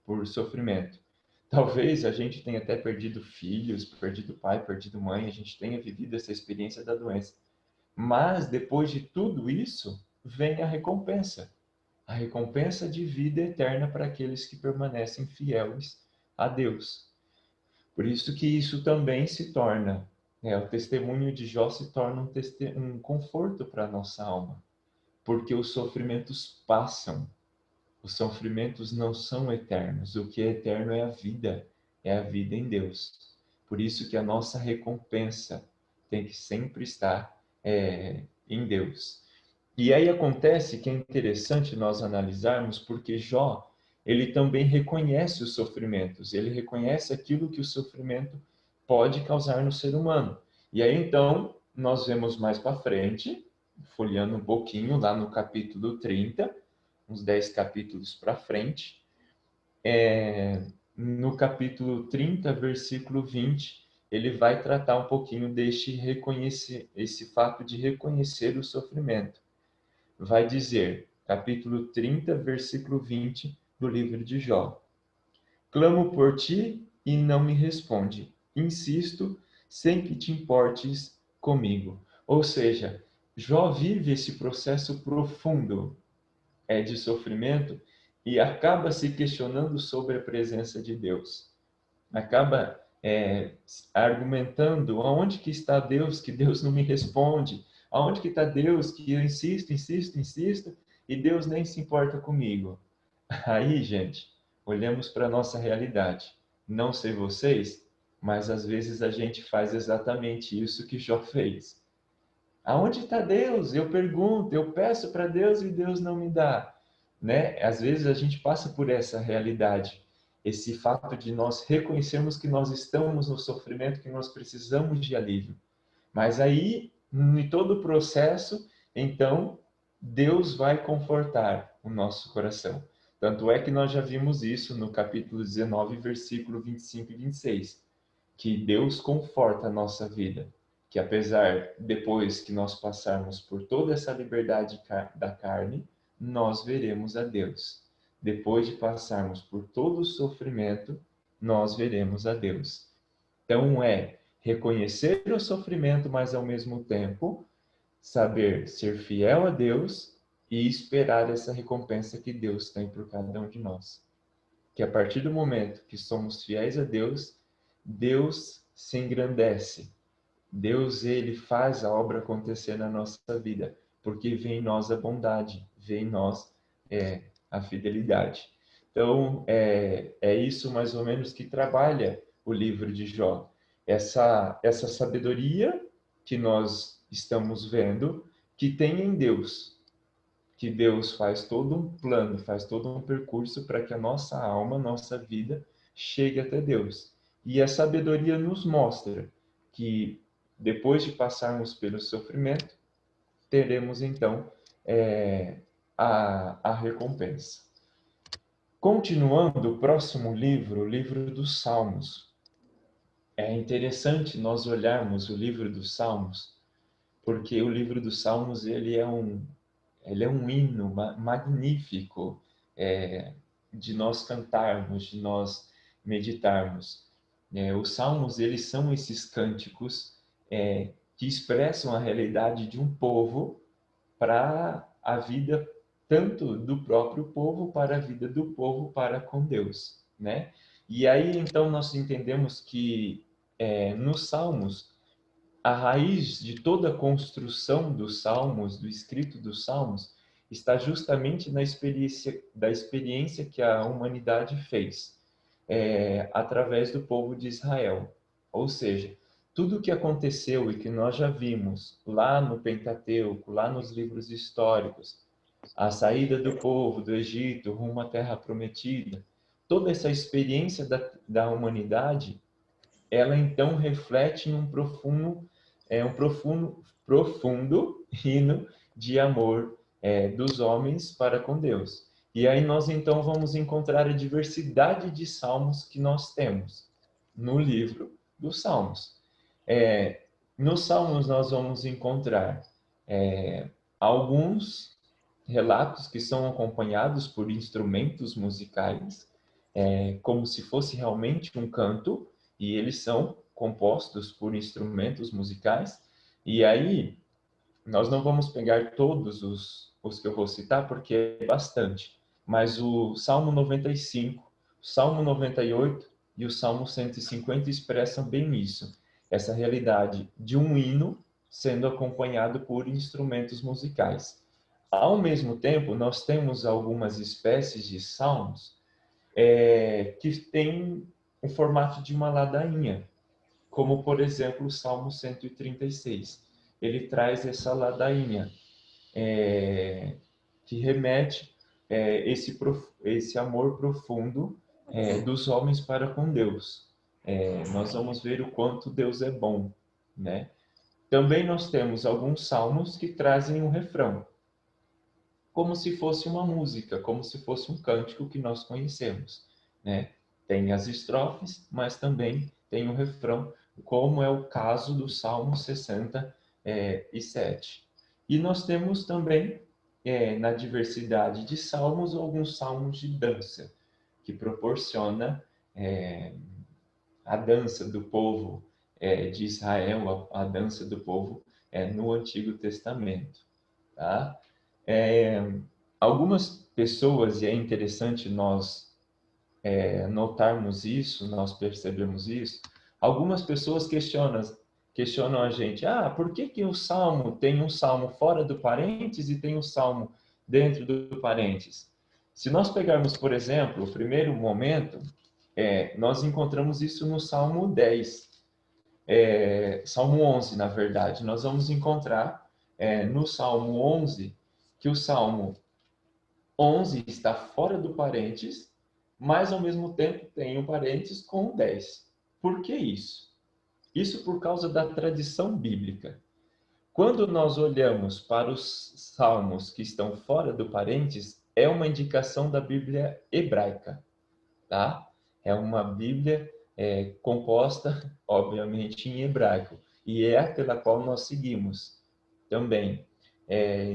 por sofrimento. Talvez a gente tenha até perdido filhos, perdido pai, perdido mãe, a gente tenha vivido essa experiência da doença. Mas depois de tudo isso, vem a recompensa de vida eterna para aqueles que permanecem fiéis a Deus. Por isso que isso também se torna, o testemunho de Jó se torna um conforto para a nossa alma, porque os sofrimentos passam, os sofrimentos não são eternos, o que é eterno é a vida em Deus. Por isso que a nossa recompensa tem que sempre estar em Deus. E aí acontece que é interessante nós analisarmos, porque Jó, ele também reconhece os sofrimentos, ele reconhece aquilo que o sofrimento pode causar no ser humano. E aí então, nós vemos mais para frente, folheando um pouquinho, lá no capítulo 30, uns 10 capítulos para frente, no capítulo 30, versículo 20, ele vai tratar um pouquinho deste reconhecer, esse fato de reconhecer o sofrimento. Vai dizer, capítulo 30, versículo 20 do livro de Jó: clamo por ti e não me responde. Insisto sem que te importes comigo. Ou seja, Jó vive esse processo profundo de sofrimento e acaba se questionando sobre a presença de Deus. Acaba argumentando aonde que está Deus, que Deus não me responde, aonde que está Deus, que eu insisto, insisto, insisto, e Deus nem se importa comigo. Aí, gente, olhamos para a nossa realidade. Não sei vocês, mas às vezes a gente faz exatamente isso que Jó fez. Aonde está Deus? Eu pergunto, eu peço para Deus e Deus não me dá, né? Às vezes a gente passa por essa realidade, esse fato de nós reconhecermos que nós estamos no sofrimento, que nós precisamos de alívio. Mas aí, em todo o processo, então, Deus vai confortar o nosso coração. Tanto é que nós já vimos isso no capítulo 19, versículo 25 e 26, que Deus conforta a nossa vida, que apesar, depois que nós passarmos por toda essa liberdade da carne, nós veremos a Deus. Depois de passarmos por todo o sofrimento, nós veremos a Deus. Então reconhecer o sofrimento, mas ao mesmo tempo saber ser fiel a Deus e esperar essa recompensa que Deus tem por cada um de nós. Que a partir do momento que somos fiéis a Deus, Deus se engrandece. Deus, ele faz a obra acontecer na nossa vida, porque vê em nós a bondade, vê em nós a fidelidade. Então, é isso mais ou menos que trabalha o livro de Jó. Essa sabedoria que nós estamos vendo, que tem em Deus, que Deus faz todo um plano, faz todo um percurso para que a nossa alma, nossa vida, chegue até Deus. E a sabedoria nos mostra que depois de passarmos pelo sofrimento, teremos então a recompensa. Continuando, o próximo livro, o livro dos Salmos. É interessante nós olharmos o livro dos Salmos, porque o livro dos Salmos ele é um hino magnífico de nós cantarmos, de nós meditarmos. Os Salmos, eles são esses cânticos que expressam a realidade de um povo para a vida tanto do próprio povo para a vida do povo para com Deus, né? E aí então nós entendemos que nos Salmos a raiz de toda a construção dos Salmos, do escrito dos Salmos, está justamente na experiência que a humanidade fez através do povo de Israel. Ou seja, tudo o que aconteceu e que nós já vimos lá no Pentateuco, lá nos livros históricos, a saída do povo do Egito rumo à Terra Prometida, toda essa experiência da humanidade, ela então reflete em profundo hino de amor dos homens para com Deus. E aí nós então vamos encontrar a diversidade de salmos que nós temos no livro dos Salmos. Nos Salmos nós vamos encontrar alguns relatos que são acompanhados por instrumentos musicais, como se fosse realmente um canto, e eles são compostos por instrumentos musicais. E aí, nós não vamos pegar todos os que eu vou citar, porque é bastante, mas o Salmo 95, o Salmo 98 e o Salmo 150 expressam bem isso, essa realidade de um hino sendo acompanhado por instrumentos musicais. Ao mesmo tempo, nós temos algumas espécies de salmos que têm o formato de uma ladainha, como, por exemplo, o Salmo 136. Ele traz essa ladainha, que remete esse amor profundo dos homens para com Deus. Nós vamos ver o quanto Deus é bom, né? Também nós temos alguns salmos que trazem um refrão, como se fosse uma música, como se fosse um cântico que nós conhecemos, né? Tem as estrofes, mas também tem o refrão, como é o caso do Salmo 67. E nós temos também, na diversidade de salmos, alguns salmos de dança, que proporciona a dança do povo de Israel, a dança do povo no Antigo Testamento, tá? Algumas pessoas, e é interessante nós notarmos isso, nós percebemos isso, algumas pessoas questionam a gente, por que que o Salmo tem um Salmo fora do parênteses e tem um Salmo dentro do parênteses? Se nós pegarmos, por exemplo, o primeiro momento, nós encontramos isso no Salmo 10, Salmo 11, na verdade. Nós vamos encontrar no Salmo 11 que o Salmo 11 está fora do parênteses, mas ao mesmo tempo tem um parênteses com 10. Por que isso? Isso por causa da tradição bíblica. Quando nós olhamos para os salmos que estão fora do parênteses, é uma indicação da Bíblia hebraica, tá? É uma Bíblia composta, obviamente, em hebraico, e é a pela qual nós seguimos também,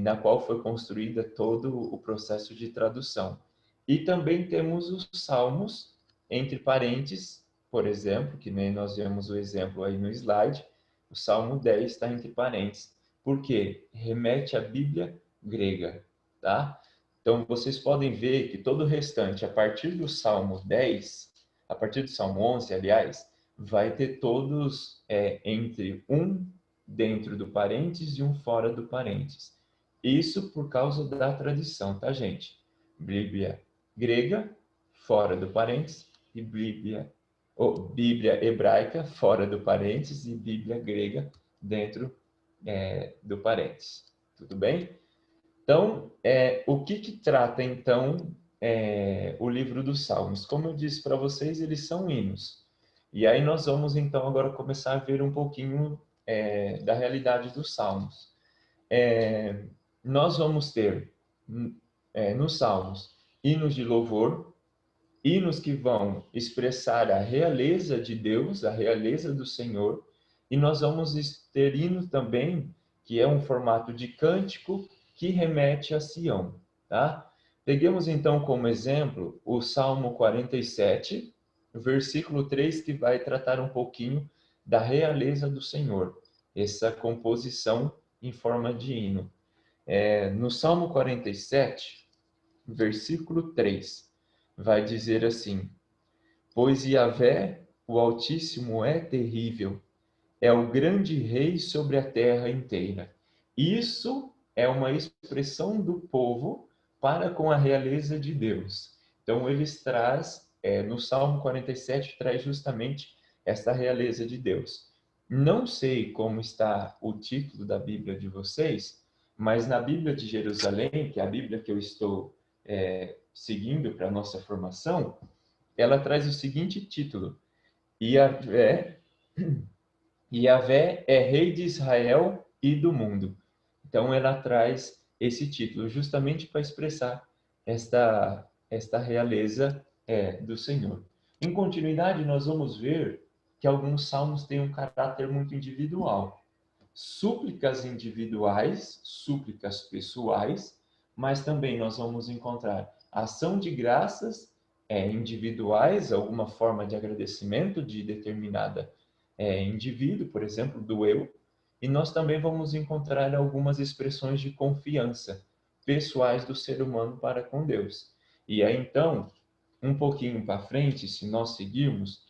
na qual foi construída todo o processo de tradução. E também temos os salmos, entre parênteses, por exemplo, que nem nós vemos o exemplo aí no slide, o Salmo 10 está entre parênteses, porque remete à Bíblia grega, tá? Então, vocês podem ver que todo o restante, a partir do Salmo 10, a partir do Salmo 11, aliás, vai ter todos entre um dentro do parênteses e um fora do parênteses. Isso por causa da tradição, tá, gente? Bíblia grega, fora do parênteses, e Bíblia hebraica, fora do parênteses, e Bíblia grega dentro do parênteses. Tudo bem? Então, o que trata, então, o livro dos Salmos? Como eu disse para vocês, eles são hinos. E aí nós vamos, então, agora começar a ver um pouquinho da realidade dos Salmos. Nós vamos ter, nos Salmos, hinos de louvor, hinos que vão expressar a realeza de Deus, a realeza do Senhor, e nós vamos ter hino também, que é um formato de cântico, que remete a Sião, tá? Peguemos então como exemplo o Salmo 47, versículo 3, que vai tratar um pouquinho da realeza do Senhor, essa composição em forma de hino. No Salmo 47, versículo 3, vai dizer assim: Pois Yahvé, o Altíssimo, é terrível, é o grande rei sobre a terra inteira. Isso é uma expressão do povo para com a realeza de Deus. Então, eles no Salmo 47, traz justamente esta realeza de Deus. Não sei como está o título da Bíblia de vocês, mas na Bíblia de Jerusalém, que é a Bíblia que eu estou seguindo para a nossa formação, ela traz o seguinte título: Yahvé é Rei de Israel e do mundo. Então, ela traz esse título justamente para expressar esta realeza do Senhor. Em continuidade, nós vamos ver que alguns salmos têm um caráter muito individual. Súplicas individuais, súplicas pessoais, mas também nós vamos encontrar ação de graças individuais, alguma forma de agradecimento de determinada indivíduo, por exemplo, do eu, e nós também vamos encontrar algumas expressões de confiança pessoais do ser humano para com Deus. E aí, então, um pouquinho para frente, se nós seguirmos,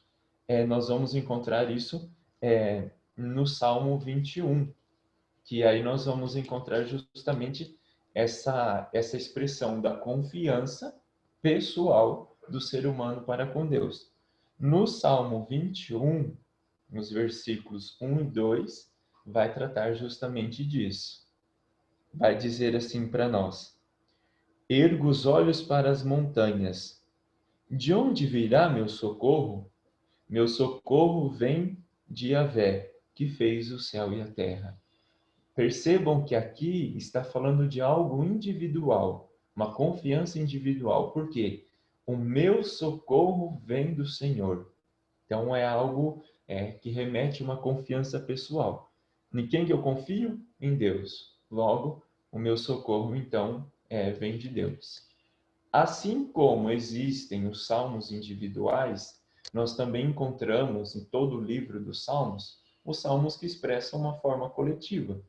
nós vamos encontrar isso no Salmo 21, que aí nós vamos encontrar justamente essa expressão da confiança pessoal do ser humano para com Deus. No Salmo 21, nos versículos 1 e 2, vai tratar justamente disso. Vai dizer assim para nós: Ergo os olhos para as montanhas. De onde virá meu socorro? Meu socorro vem de Yahvé, que fez o céu e a terra. Percebam que aqui está falando de algo individual, uma confiança individual. Por quê? O meu socorro vem do Senhor. Então é algo que remete a uma confiança pessoal. Em quem que eu confio? Em Deus. Logo, o meu socorro, então, vem de Deus. Assim como existem os salmos individuais, nós também encontramos em todo o livro dos salmos os salmos que expressam uma forma coletiva.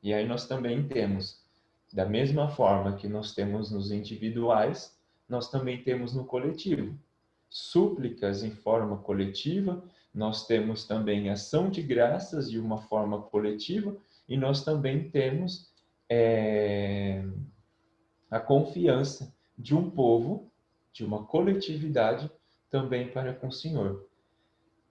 E aí nós também temos, da mesma forma que nós temos nos individuais, nós também temos no coletivo. Súplicas em forma coletiva, nós temos também ação de graças de uma forma coletiva, e nós também temos a confiança de um povo, de uma coletividade, também para com o Senhor.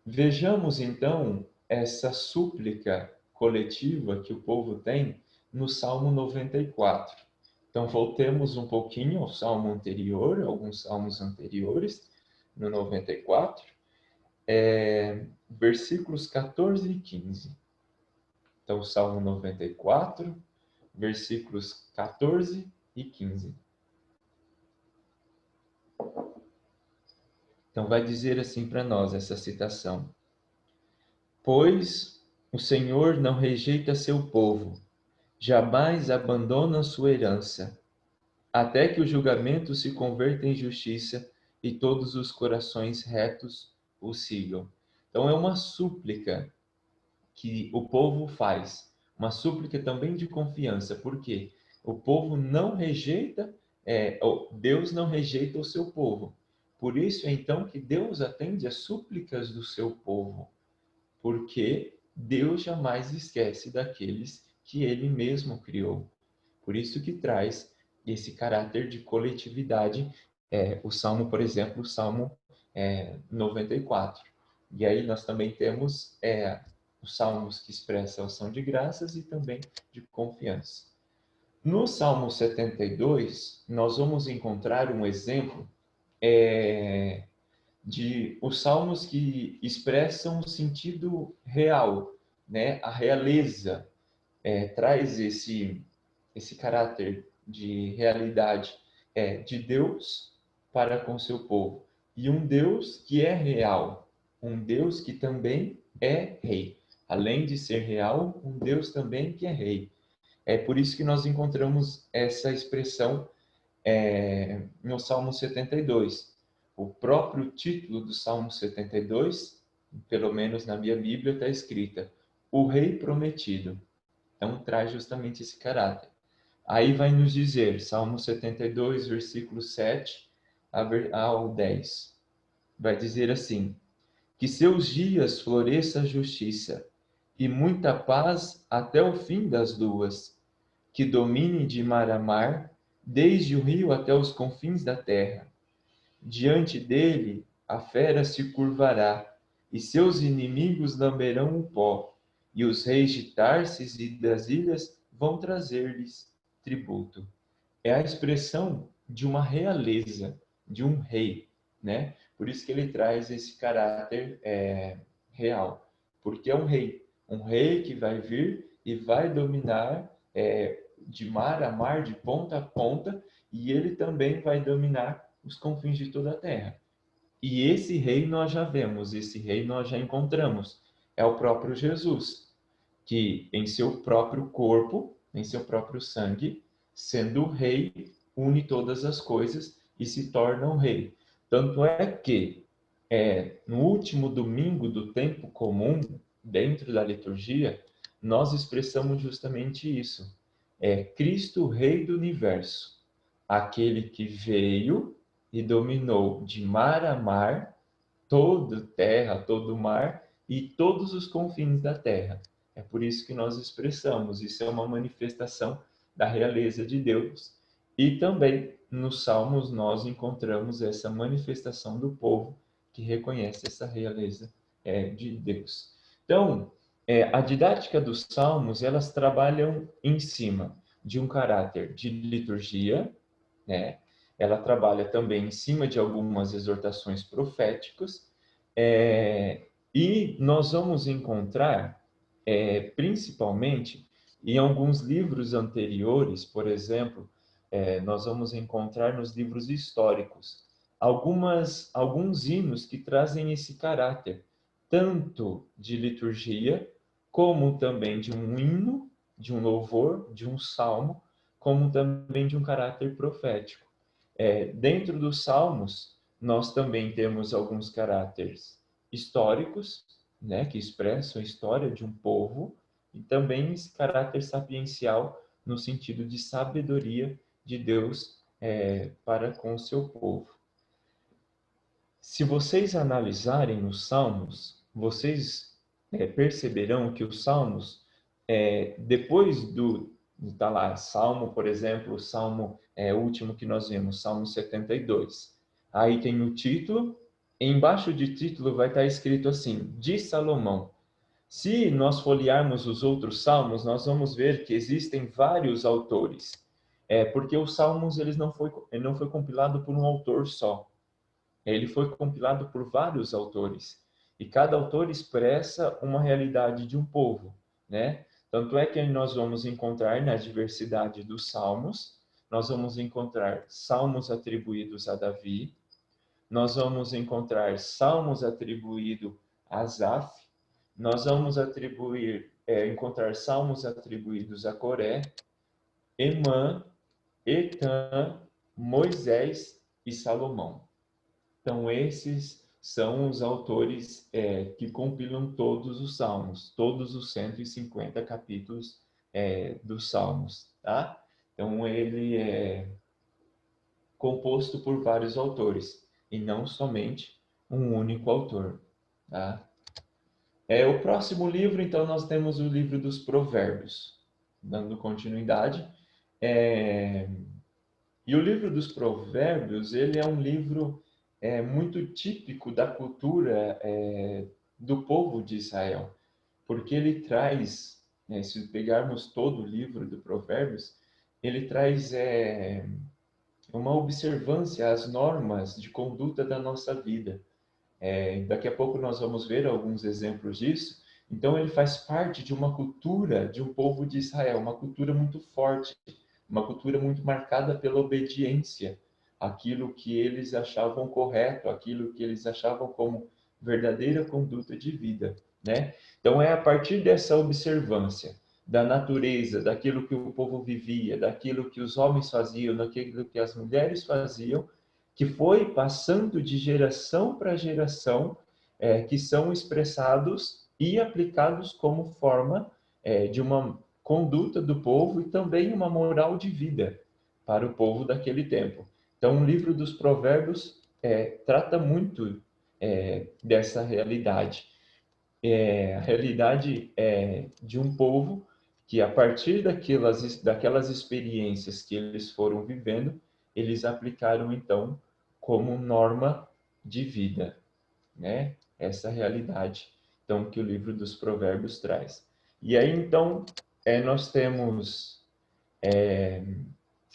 Vejamos então essa súplica coletiva que o povo tem no Salmo 94. Então voltemos um pouquinho ao salmo anterior, alguns salmos anteriores, no 94, versículos 14 e 15. Então, Salmo 94, versículos 14 e 15. Então, vai dizer assim para nós essa citação: Pois o Senhor não rejeita seu povo, jamais abandona sua herança, até que o julgamento se converta em justiça e todos os corações retos o sigam. Então, é uma súplica que o povo faz, uma súplica também de confiança, porque o povo não rejeita, Deus não rejeita o seu povo. Por isso, então, que Deus atende às súplicas do seu povo, porque Deus jamais esquece daqueles que ele mesmo criou. Por isso que traz esse caráter de coletividade, o Salmo, por exemplo, o Salmo 94. E aí nós também temos os salmos que expressam ação de graças e também de confiança. No Salmo 72, nós vamos encontrar um exemplo de os salmos que expressam o sentido real, né? A realeza traz esse caráter de realidade de Deus para com seu povo. E um Deus que é real, um Deus que também é rei. Além de ser real, um Deus também que é rei. É por isso que nós encontramos essa expressão no Salmo 72. O próprio título do Salmo 72, pelo menos na minha Bíblia, está escrita: O Rei Prometido. Então, traz justamente esse caráter. Aí vai nos dizer, Salmo 72, versículo 7 ao 10. Vai dizer assim: Que seus dias floresça a justiça, e muita paz até o fim das luas. Que domine de mar a mar, desde o rio até os confins da terra. Diante dele a fera se curvará, e seus inimigos lamberão o pó, e os reis de Tarsis e das ilhas vão trazer-lhes tributo. É a expressão de uma realeza, de um rei, né? Por isso que ele traz esse caráter real, porque é um rei que vai vir e vai dominar de mar a mar, de ponta a ponta, e ele também vai dominar os confins de toda a terra. E esse rei nós já vemos, esse rei nós já encontramos, é o próprio Jesus, que em seu próprio corpo, em seu próprio sangue, sendo o rei, une todas as coisas e se torna um rei. Tanto é que, no último domingo do tempo comum, dentro da liturgia, nós expressamos justamente isso. É Cristo, Rei do Universo, aquele que veio e dominou de mar a mar, toda terra, todo mar e todos os confins da terra. É por isso que nós expressamos, isso é uma manifestação da realeza de Deus. E também nos Salmos nós encontramos essa manifestação do povo que reconhece essa realeza de Deus. Então, a didática dos Salmos, elas trabalham em cima de um caráter de liturgia, né? Ela trabalha também em cima de algumas exortações proféticas, e nós vamos encontrar, principalmente em alguns livros anteriores, por exemplo, nós vamos encontrar nos livros históricos alguns hinos que trazem esse caráter, tanto de liturgia, como também de um hino, de um louvor, de um salmo, como também de um caráter profético. Dentro dos salmos, nós também temos alguns caráteres históricos, né, que expressam a história de um povo, e também esse caráter sapiencial, no sentido de sabedoria de Deus para com o seu povo. Se vocês analisarem os Salmos, vocês perceberão que os Salmos, depois tá lá, Salmo, por exemplo, o Salmo último que nós vemos, Salmo 72. Aí tem o título, e embaixo de título vai estar escrito assim, de Salomão. Se nós folhearmos os outros salmos, nós vamos ver que existem vários autores, porque os salmos ele não foi compilado por um autor só. Ele foi compilado por vários autores, e cada autor expressa uma realidade de um povo, né? Tanto é que nós vamos encontrar na diversidade dos salmos, nós vamos encontrar salmos atribuídos a Davi, nós vamos encontrar salmos atribuídos a Asaf, nós vamos encontrar salmos atribuídos a Coré, Emã, Etã, Moisés e Salomão. Então, esses são os autores que compilam todos os Salmos, todos os 150 capítulos dos Salmos, tá? Então, ele é composto por vários autores, e não somente um único autor, tá? O próximo livro, então, nós temos o livro dos Provérbios, dando continuidade. E o livro dos Provérbios, ele é um livro muito típico da cultura do povo de Israel, porque ele traz, se pegarmos todo o livro do Provérbios, ele traz uma observância às normas de conduta da nossa vida. Daqui a pouco nós vamos ver alguns exemplos disso. Então, ele faz parte de uma cultura de um povo de Israel, uma cultura muito forte, uma cultura muito marcada pela obediência, aquilo que eles achavam correto, aquilo que eles achavam como verdadeira conduta de vida, né? Então, é a partir dessa observância da natureza, daquilo que o povo vivia, daquilo que os homens faziam, daquilo que as mulheres faziam, que foi passando de geração para geração, que são expressados e aplicados como forma de uma conduta do povo e também uma moral de vida para o povo daquele tempo. Então, o livro dos Provérbios trata muito dessa realidade. A realidade de um povo que, a partir daquelas experiências que eles foram vivendo, eles aplicaram, então, como norma de vida, né? Essa realidade, então, que o livro dos Provérbios traz. E aí, então, nós temos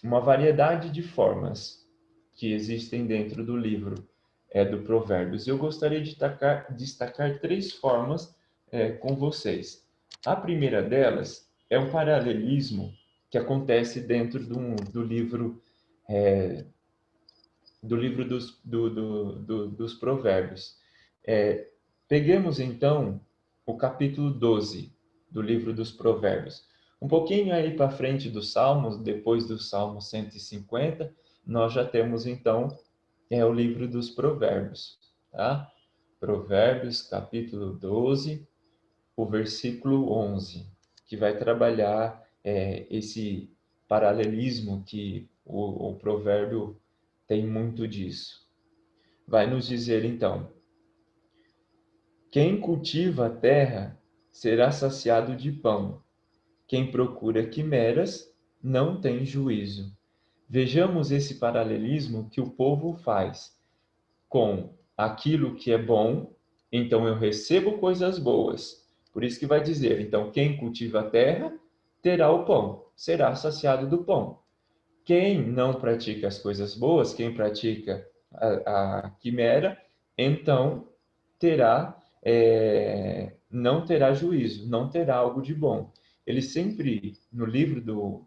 uma variedade de formas que existem dentro do livro do Provérbios. Eu gostaria de destacar 3 formas com vocês. A primeira delas é um paralelismo que acontece dentro do livro dos Provérbios. Peguemos, então, o capítulo 12 do livro dos Provérbios. Um pouquinho aí para frente dos Salmos, depois do Salmo 150, nós já temos, então, é o livro dos Provérbios, tá? Provérbios, capítulo 12, o versículo 11, que vai trabalhar esse paralelismo que o provérbio tem muito disso. Vai nos dizer, então: quem cultiva a terra será saciado de pão. Quem procura quimeras não tem juízo. Vejamos esse paralelismo que o povo faz com aquilo que é bom, então eu recebo coisas boas. Por isso que vai dizer, então, quem cultiva a terra terá o pão, será saciado do pão. Quem não pratica as coisas boas, quem pratica a quimera, então terá, não terá juízo, não terá algo de bom. Ele sempre, no livro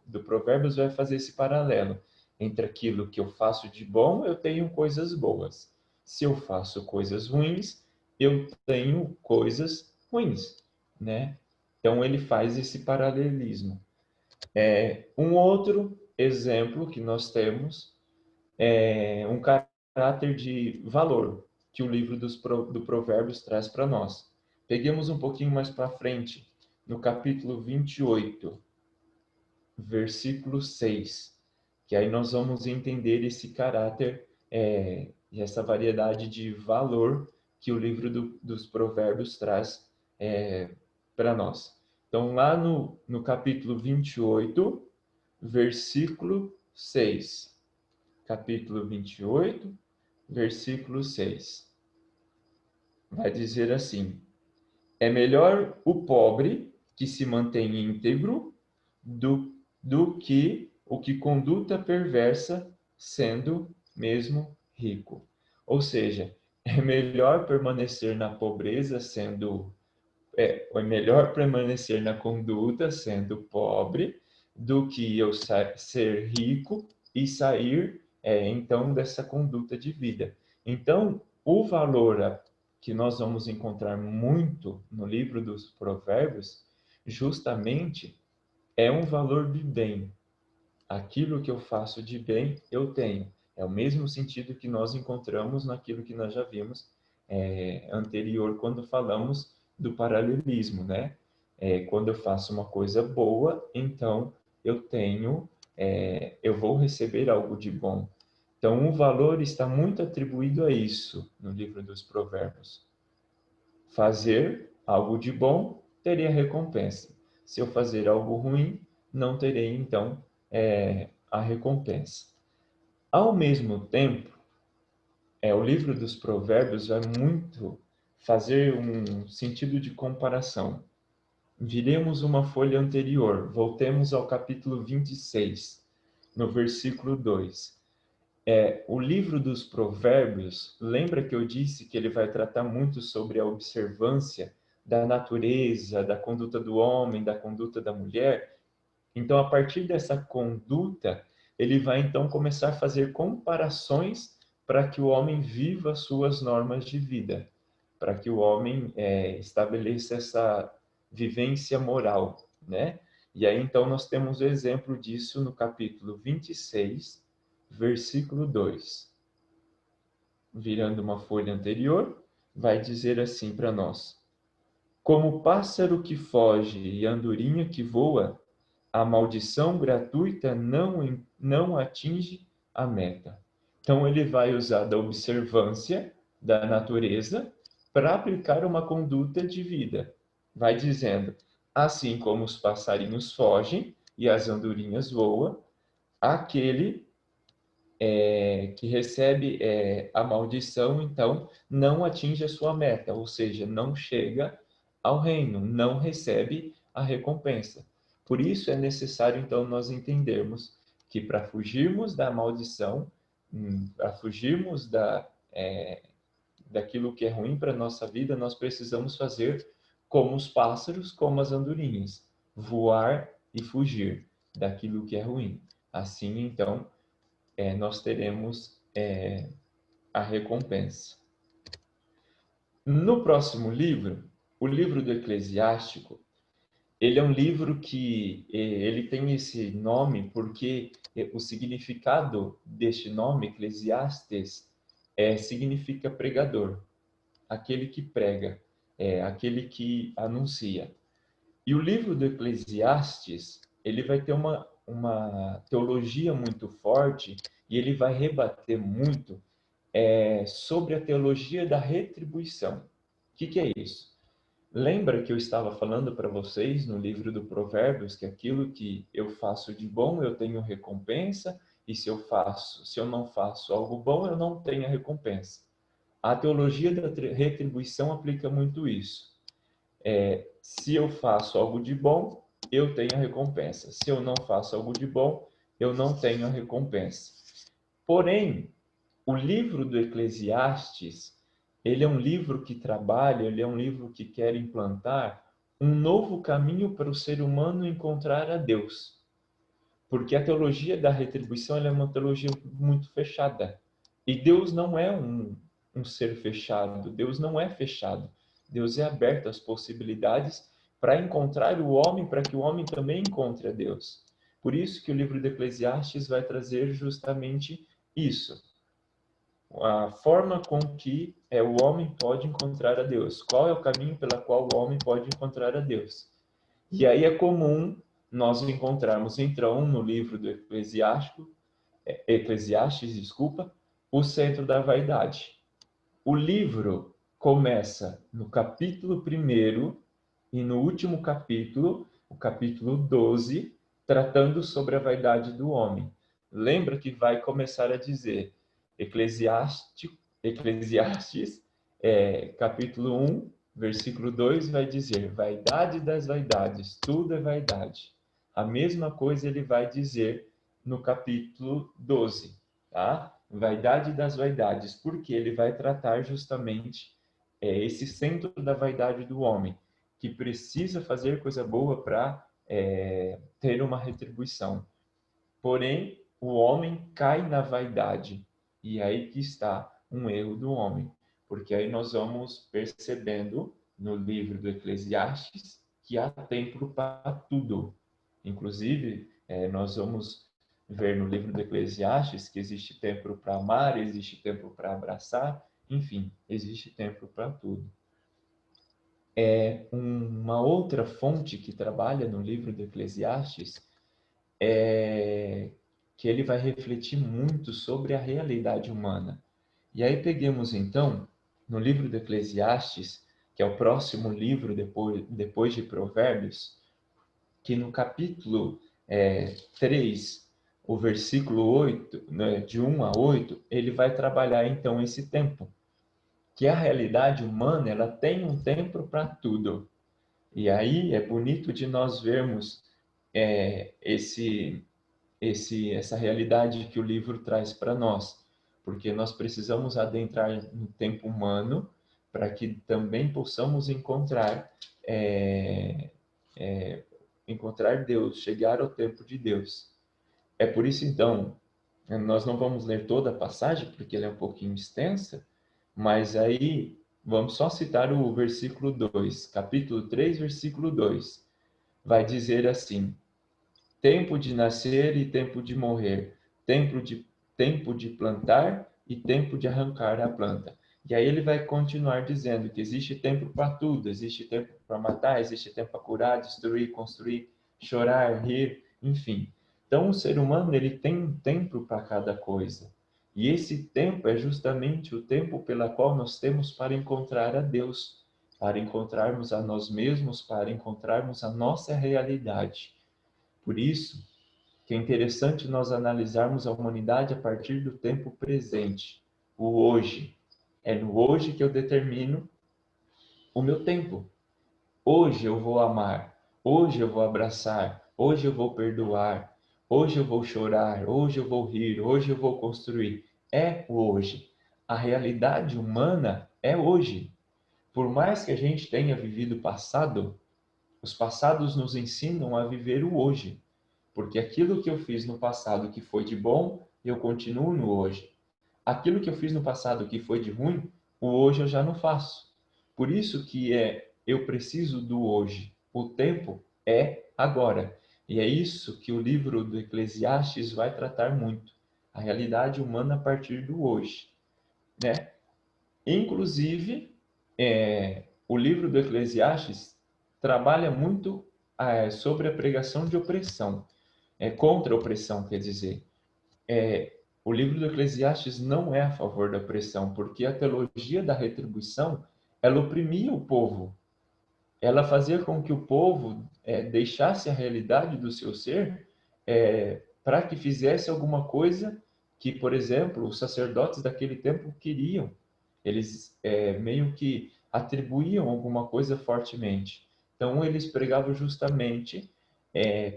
do Provérbios, vai fazer esse paralelo entre aquilo que eu faço de bom, eu tenho coisas boas. Se eu faço coisas ruins, eu tenho coisas ruins, né? Então ele faz esse paralelismo. Um outro exemplo que nós temos é um caráter de valor que o livro do Provérbios traz para nós. Peguemos um pouquinho mais para frente, no capítulo 28, versículo 6, que aí nós vamos entender esse caráter e essa variedade de valor que o livro dos Provérbios traz para nós. Então, lá no capítulo 28, versículo 6. Capítulo 28, versículo 6. Vai dizer assim: é melhor o pobre que se mantém íntegro do que o que conduta perversa, sendo mesmo rico. Ou seja, é melhor permanecer na pobreza é melhor permanecer na conduta sendo pobre do que eu ser rico e sair então dessa conduta de vida. Então, o valor que nós vamos encontrar muito no livro dos Provérbios, justamente é um valor de bem. Aquilo que eu faço de bem, eu tenho. É o mesmo sentido que nós encontramos naquilo que nós já vimos anterior, quando falamos do paralelismo, né? Quando eu faço uma coisa boa, então eu vou receber algo de bom. Então, o valor está muito atribuído a isso no livro dos Provérbios. Fazer algo de bom, teria recompensa. Se eu fazer algo ruim, não terei, então, a recompensa. Ao mesmo tempo, o livro dos Provérbios vai muito fazer um sentido de comparação. Viremos uma folha anterior, voltemos ao capítulo 26, no versículo 2. O livro dos Provérbios, lembra que eu disse que ele vai tratar muito sobre a observância da natureza, da conduta do homem, da conduta da mulher? Então, a partir dessa conduta, ele vai então começar a fazer comparações para que o homem viva suas normas de vida, para que o homem estabeleça essa vivência moral, né? E aí então nós temos o exemplo disso no capítulo 26, versículo 2. Virando uma folha anterior, vai dizer assim para nós: como pássaro que foge e andorinha que voa, a maldição gratuita não atinge a meta. Então, ele vai usar da observância da natureza para aplicar uma conduta de vida. Vai dizendo, assim como os passarinhos fogem e as andorinhas voam, aquele que recebe a maldição, então, não atinge a sua meta, ou seja, não chega ao reino, não recebe a recompensa. Por isso é necessário, então, nós entendermos que para fugirmos da maldição, para fugirmos daquilo que é ruim para a nossa vida, nós precisamos fazer como os pássaros, como as andorinhas, voar e fugir daquilo que é ruim. Assim, então, nós teremos a recompensa. No próximo livro, o livro do Eclesiástico, ele é um livro que ele tem esse nome porque o significado deste nome, Eclesiastes, significa pregador, aquele que prega, aquele que anuncia. E o livro do Eclesiastes, ele vai ter uma teologia muito forte e ele vai rebater muito sobre a teologia da retribuição. O que é isso? Lembra que eu estava falando para vocês no livro do Provérbios que aquilo que eu faço de bom eu tenho recompensa, e se eu não faço algo bom, eu não tenho a recompensa. A teologia da retribuição aplica muito isso. Se eu faço algo de bom, eu tenho a recompensa. Se eu não faço algo de bom, eu não tenho a recompensa. Porém, o livro do Eclesiastes, ele é um livro que trabalha, ele é um livro que quer implantar um novo caminho para o ser humano encontrar a Deus. Porque a teologia da retribuição ela é uma teologia muito fechada. E Deus não é um ser fechado, Deus não é fechado. Deus é aberto às possibilidades para encontrar o homem, para que o homem também encontre a Deus. Por isso que o livro de Eclesiastes vai trazer justamente isso. A forma com que o homem pode encontrar a Deus. Qual é o caminho pela qual o homem pode encontrar a Deus? E aí é comum nós encontrarmos, então, no livro do Eclesiastes, o centro da vaidade. O livro começa no capítulo 1 e no último capítulo, o capítulo 12, tratando sobre a vaidade do homem. Lembra que vai começar a dizer, Eclesiastes capítulo 1, versículo 2 vai dizer, vaidade das vaidades, tudo é vaidade. A mesma coisa ele vai dizer no capítulo 12, tá? Vaidade das vaidades, porque ele vai tratar justamente esse centro da vaidade do homem, que precisa fazer coisa boa para ter uma retribuição. Porém, o homem cai na vaidade, e aí que está um erro do homem, porque aí nós vamos percebendo no livro do Eclesiastes que há tempo para tudo. Inclusive, nós vamos ver no livro do Eclesiastes que existe tempo para amar, existe tempo para abraçar, enfim, existe tempo para tudo. Uma outra fonte que trabalha no livro do Eclesiastes que ele vai refletir muito sobre a realidade humana. E aí peguemos então, no livro do Eclesiastes, que é o próximo livro depois de Provérbios, que no capítulo 3, o versículo 8, né, de 1 a 8, ele vai trabalhar então esse tempo. Que a realidade humana, ela tem um tempo para tudo. E aí é bonito de nós vermos essa realidade que o livro traz para nós, porque nós precisamos adentrar no tempo humano para que também possamos encontrar Deus, chegar ao tempo de Deus. É por isso, então, nós não vamos ler toda a passagem, porque ela é um pouquinho extensa, mas aí vamos só citar o versículo 2, capítulo 3, versículo 2. Vai dizer assim: tempo de nascer e tempo de morrer, tempo de plantar e tempo de arrancar a planta. E aí ele vai continuar dizendo que existe tempo para tudo, existe tempo para matar, existe tempo para curar, destruir, construir, chorar, rir, enfim. Então o ser humano ele tem um tempo para cada coisa. E esse tempo é justamente o tempo pela qual nós temos para encontrar a Deus, para encontrarmos a nós mesmos, para encontrarmos a nossa realidade. Por isso, que é interessante nós analisarmos a humanidade a partir do tempo presente, o hoje. É no hoje que eu determino o meu tempo. Hoje eu vou amar, hoje eu vou abraçar, hoje eu vou perdoar, hoje eu vou chorar, hoje eu vou rir, hoje eu vou construir. É o hoje. A realidade humana é hoje. Por mais que a gente tenha vivido o passado, os passados nos ensinam a viver o hoje. Porque aquilo que eu fiz no passado que foi de bom, eu continuo no hoje. Aquilo que eu fiz no passado que foi de ruim, o hoje eu já não faço. Por isso que eu preciso do hoje. O tempo é agora. E é isso que o livro do Eclesiastes vai tratar muito. A realidade humana a partir do hoje. né? Inclusive, o livro do Eclesiastes trabalha muito sobre a pregação de opressão, contra a opressão, quer dizer. O livro do Eclesiastes não é a favor da opressão, porque a teologia da retribuição, ela oprimia o povo. Ela fazia com que o povo deixasse a realidade do seu ser para que fizesse alguma coisa que, por exemplo, os sacerdotes daquele tempo queriam. Eles meio que atribuíam alguma coisa fortemente. Então, eles pregavam justamente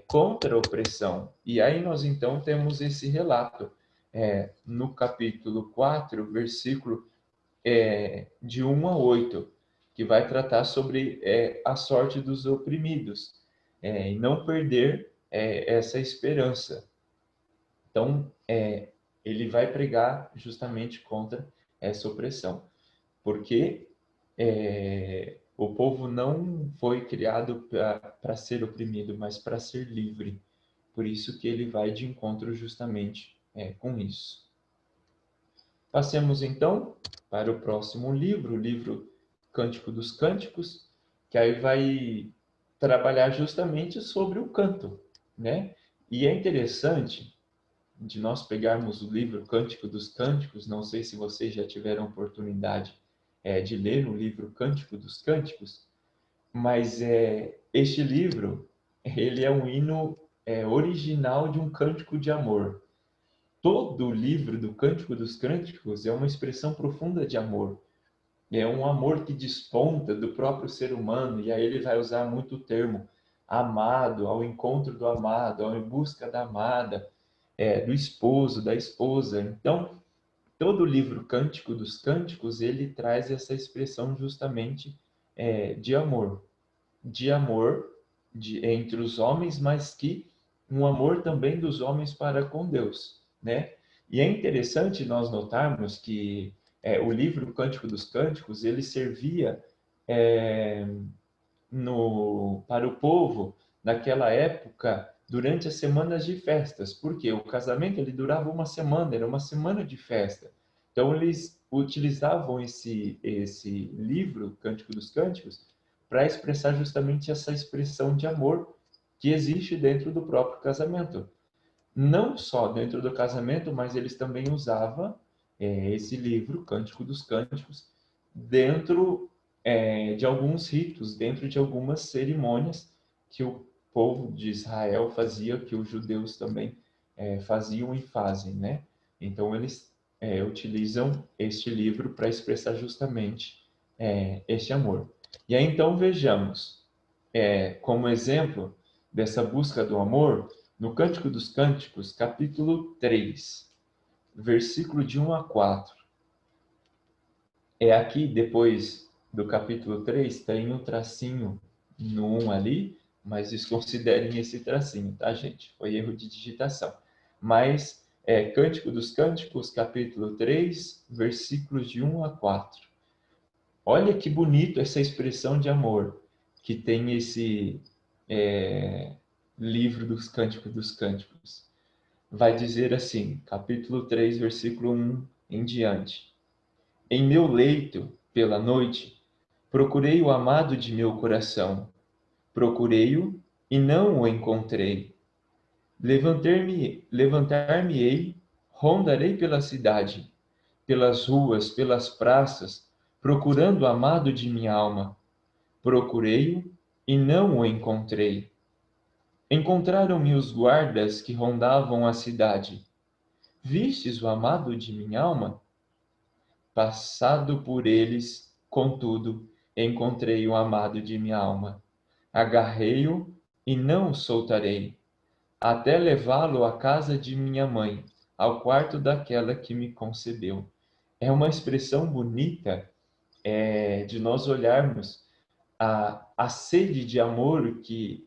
contra a opressão. E aí nós, então, temos esse relato no capítulo 4, versículo de 1 a 8, que vai tratar sobre a sorte dos oprimidos, e não perder essa esperança. Então, ele vai pregar justamente contra essa opressão, porque o povo não foi criado para ser oprimido, mas para ser livre. Por isso que ele vai de encontro justamente com isso. Passemos então para o próximo livro, o livro Cântico dos Cânticos, que aí vai trabalhar justamente sobre o canto, né? E é interessante de nós pegarmos o livro Cântico dos Cânticos, não sei se vocês já tiveram oportunidade de ler o livro Cântico dos Cânticos, mas este livro, ele é um hino original de um cântico de amor. Todo o livro do Cântico dos Cânticos é uma expressão profunda de amor. É um amor que desponta do próprio ser humano, e aí ele vai usar muito o termo amado, ao encontro do amado, ao em busca da amada, do esposo, da esposa. Então, todo o livro Cântico dos Cânticos, ele traz essa expressão justamente de amor entre os homens, mas que um amor também dos homens para com Deus, né? E é interessante nós notarmos que o livro Cântico dos Cânticos, ele servia é, para o povo naquela época durante as semanas de festas, porque o casamento ele durava uma semana, era uma semana de festa. Então eles utilizavam esse livro, Cântico dos Cânticos, para expressar justamente essa expressão de amor que existe dentro do próprio casamento. Não só dentro do casamento, mas eles também usavam esse livro, Cântico dos Cânticos, dentro de alguns ritos, dentro de algumas cerimônias que o povo de Israel fazia, que os judeus também faziam e fazem, né? Então eles utilizam este livro para expressar justamente este amor. E aí então vejamos, como exemplo dessa busca do amor, no Cântico dos Cânticos, capítulo 3, versículo de 1 a 4. Aqui, depois do capítulo 3, tem um tracinho no 1 ali, mas desconsiderem esse tracinho, tá, gente? Foi erro de digitação. Mas Cântico dos Cânticos, capítulo 3, versículos de 1 a 4. Olha que bonito essa expressão de amor que tem esse livro dos Cânticos dos Cânticos. Vai dizer assim, capítulo 3, versículo 1 em diante. Em meu leito, pela noite, procurei o amado de meu coração. Procurei-o e não o encontrei. Levantar-me-ei, rondarei pela cidade, pelas ruas, pelas praças, procurando o amado de minha alma. Procurei-o e não o encontrei. Encontraram-me os guardas que rondavam a cidade. Vistes o amado de minha alma? Passado por eles, contudo, encontrei o amado de minha alma. Agarrei-o e não o soltarei, até levá-lo à casa de minha mãe, ao quarto daquela que me concebeu. É uma expressão bonita de nós olharmos a sede de amor que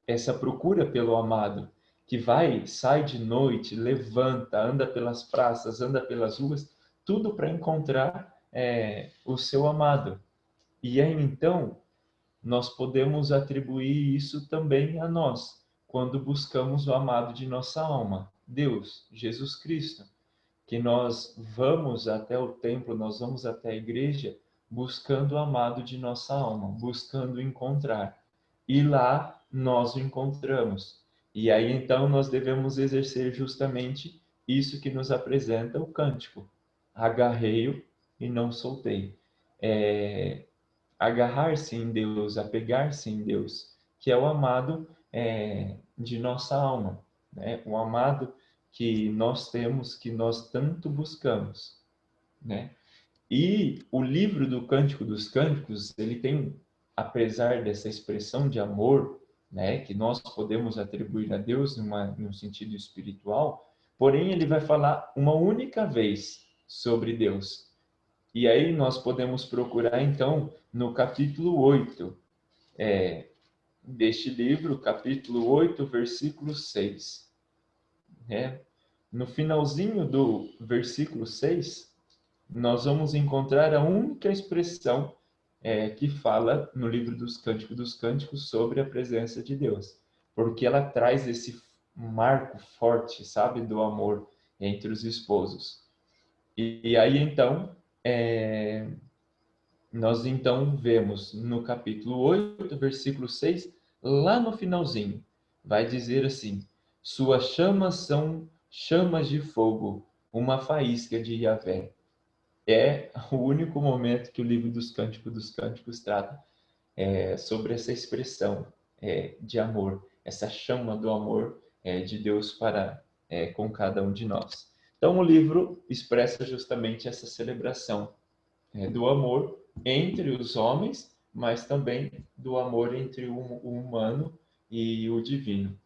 essa procura pelo amado, que sai de noite, levanta, anda pelas praças, anda pelas ruas, tudo para encontrar o seu amado. E aí então nós podemos atribuir isso também a nós, quando buscamos o amado de nossa alma, Deus, Jesus Cristo. que nós vamos até o templo, nós vamos até a igreja buscando o amado de nossa alma, buscando encontrar. E lá nós o encontramos. E aí então nós devemos exercer justamente isso que nos apresenta o cântico. Agarrei-o e não soltei. Agarrar-se em Deus, apegar-se em Deus, que é o amado de nossa alma, né? O amado que nós temos, que nós tanto buscamos, né? E o livro do Cântico dos Cânticos, ele tem, apesar dessa expressão de amor, né, que nós podemos atribuir a Deus num sentido espiritual, porém ele vai falar uma única vez sobre Deus. E aí nós podemos procurar, então, no capítulo 8 deste livro, capítulo 8, versículo 6. Né? No finalzinho do versículo 6, nós vamos encontrar a única expressão que fala no livro dos Cânticos sobre a presença de Deus. Porque ela traz esse marco forte, sabe, do amor entre os esposos. E aí, então, nós então vemos no capítulo 8, versículo 6, lá no finalzinho, vai dizer assim: suas chamas são chamas de fogo, uma faísca de Yahvé. É o único momento que o livro dos Cânticos trata sobre essa expressão de amor, essa chama do amor de Deus para com cada um de nós. Então, o livro expressa justamente essa celebração do amor entre os homens, mas também do amor entre o humano e o divino,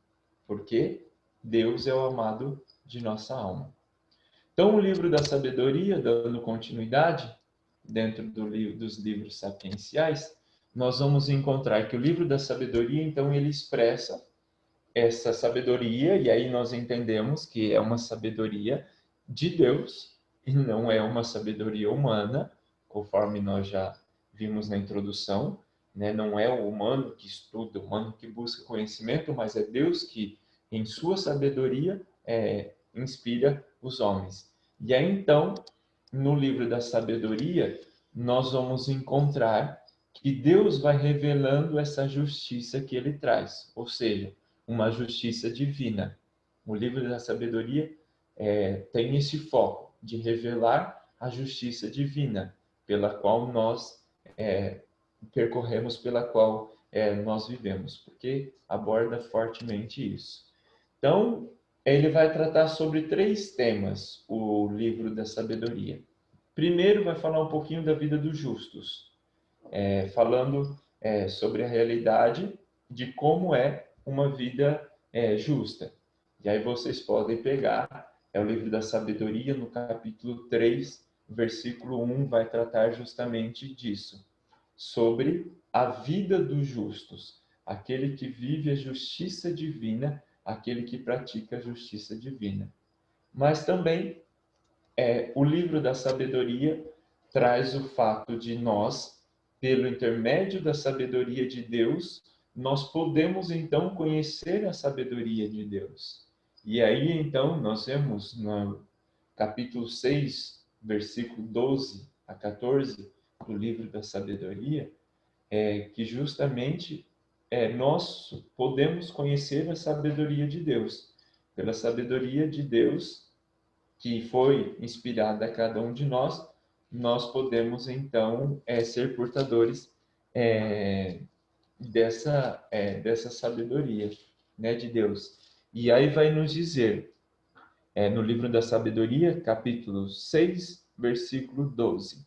porque Deus é o amado de nossa alma. Então, o livro da sabedoria, dando continuidade, dentro dos livros sapienciais, nós vamos encontrar que o livro da sabedoria, então, ele expressa essa sabedoria, e aí nós entendemos que é uma sabedoria de Deus, e não é uma sabedoria humana, conforme nós já vimos na introdução, né? Não é o humano que estuda, o humano que busca conhecimento, mas é Deus que, em sua sabedoria, inspira os homens. E aí, então, no livro da sabedoria, nós vamos encontrar que Deus vai revelando essa justiça que ele traz, ou seja, uma justiça divina. O livro da sabedoria tem esse foco de revelar a justiça divina, pela qual nós percorremos, pela qual nós vivemos, porque aborda fortemente isso. Então, ele vai tratar sobre 3 temas, o livro da sabedoria. Primeiro, vai falar um pouquinho da vida dos justos, falando sobre a realidade de como é uma vida justa. E aí vocês podem pegar, o livro da sabedoria, no capítulo 3, versículo 1, vai tratar justamente disso, sobre a vida dos justos, aquele que vive a justiça divina, aquele que pratica a justiça divina. Mas também o livro da sabedoria traz o fato de nós, pelo intermédio da sabedoria de Deus, nós podemos então conhecer a sabedoria de Deus. E aí então nós vemos no capítulo 6, versículo 12 a 14 do livro da sabedoria, que justamente nós podemos conhecer a sabedoria de Deus. Pela sabedoria de Deus, que foi inspirada a cada um de nós, nós podemos então ser portadores dessa sabedoria, né, de Deus. E aí vai nos dizer, no livro da sabedoria, capítulo 6, versículo 12,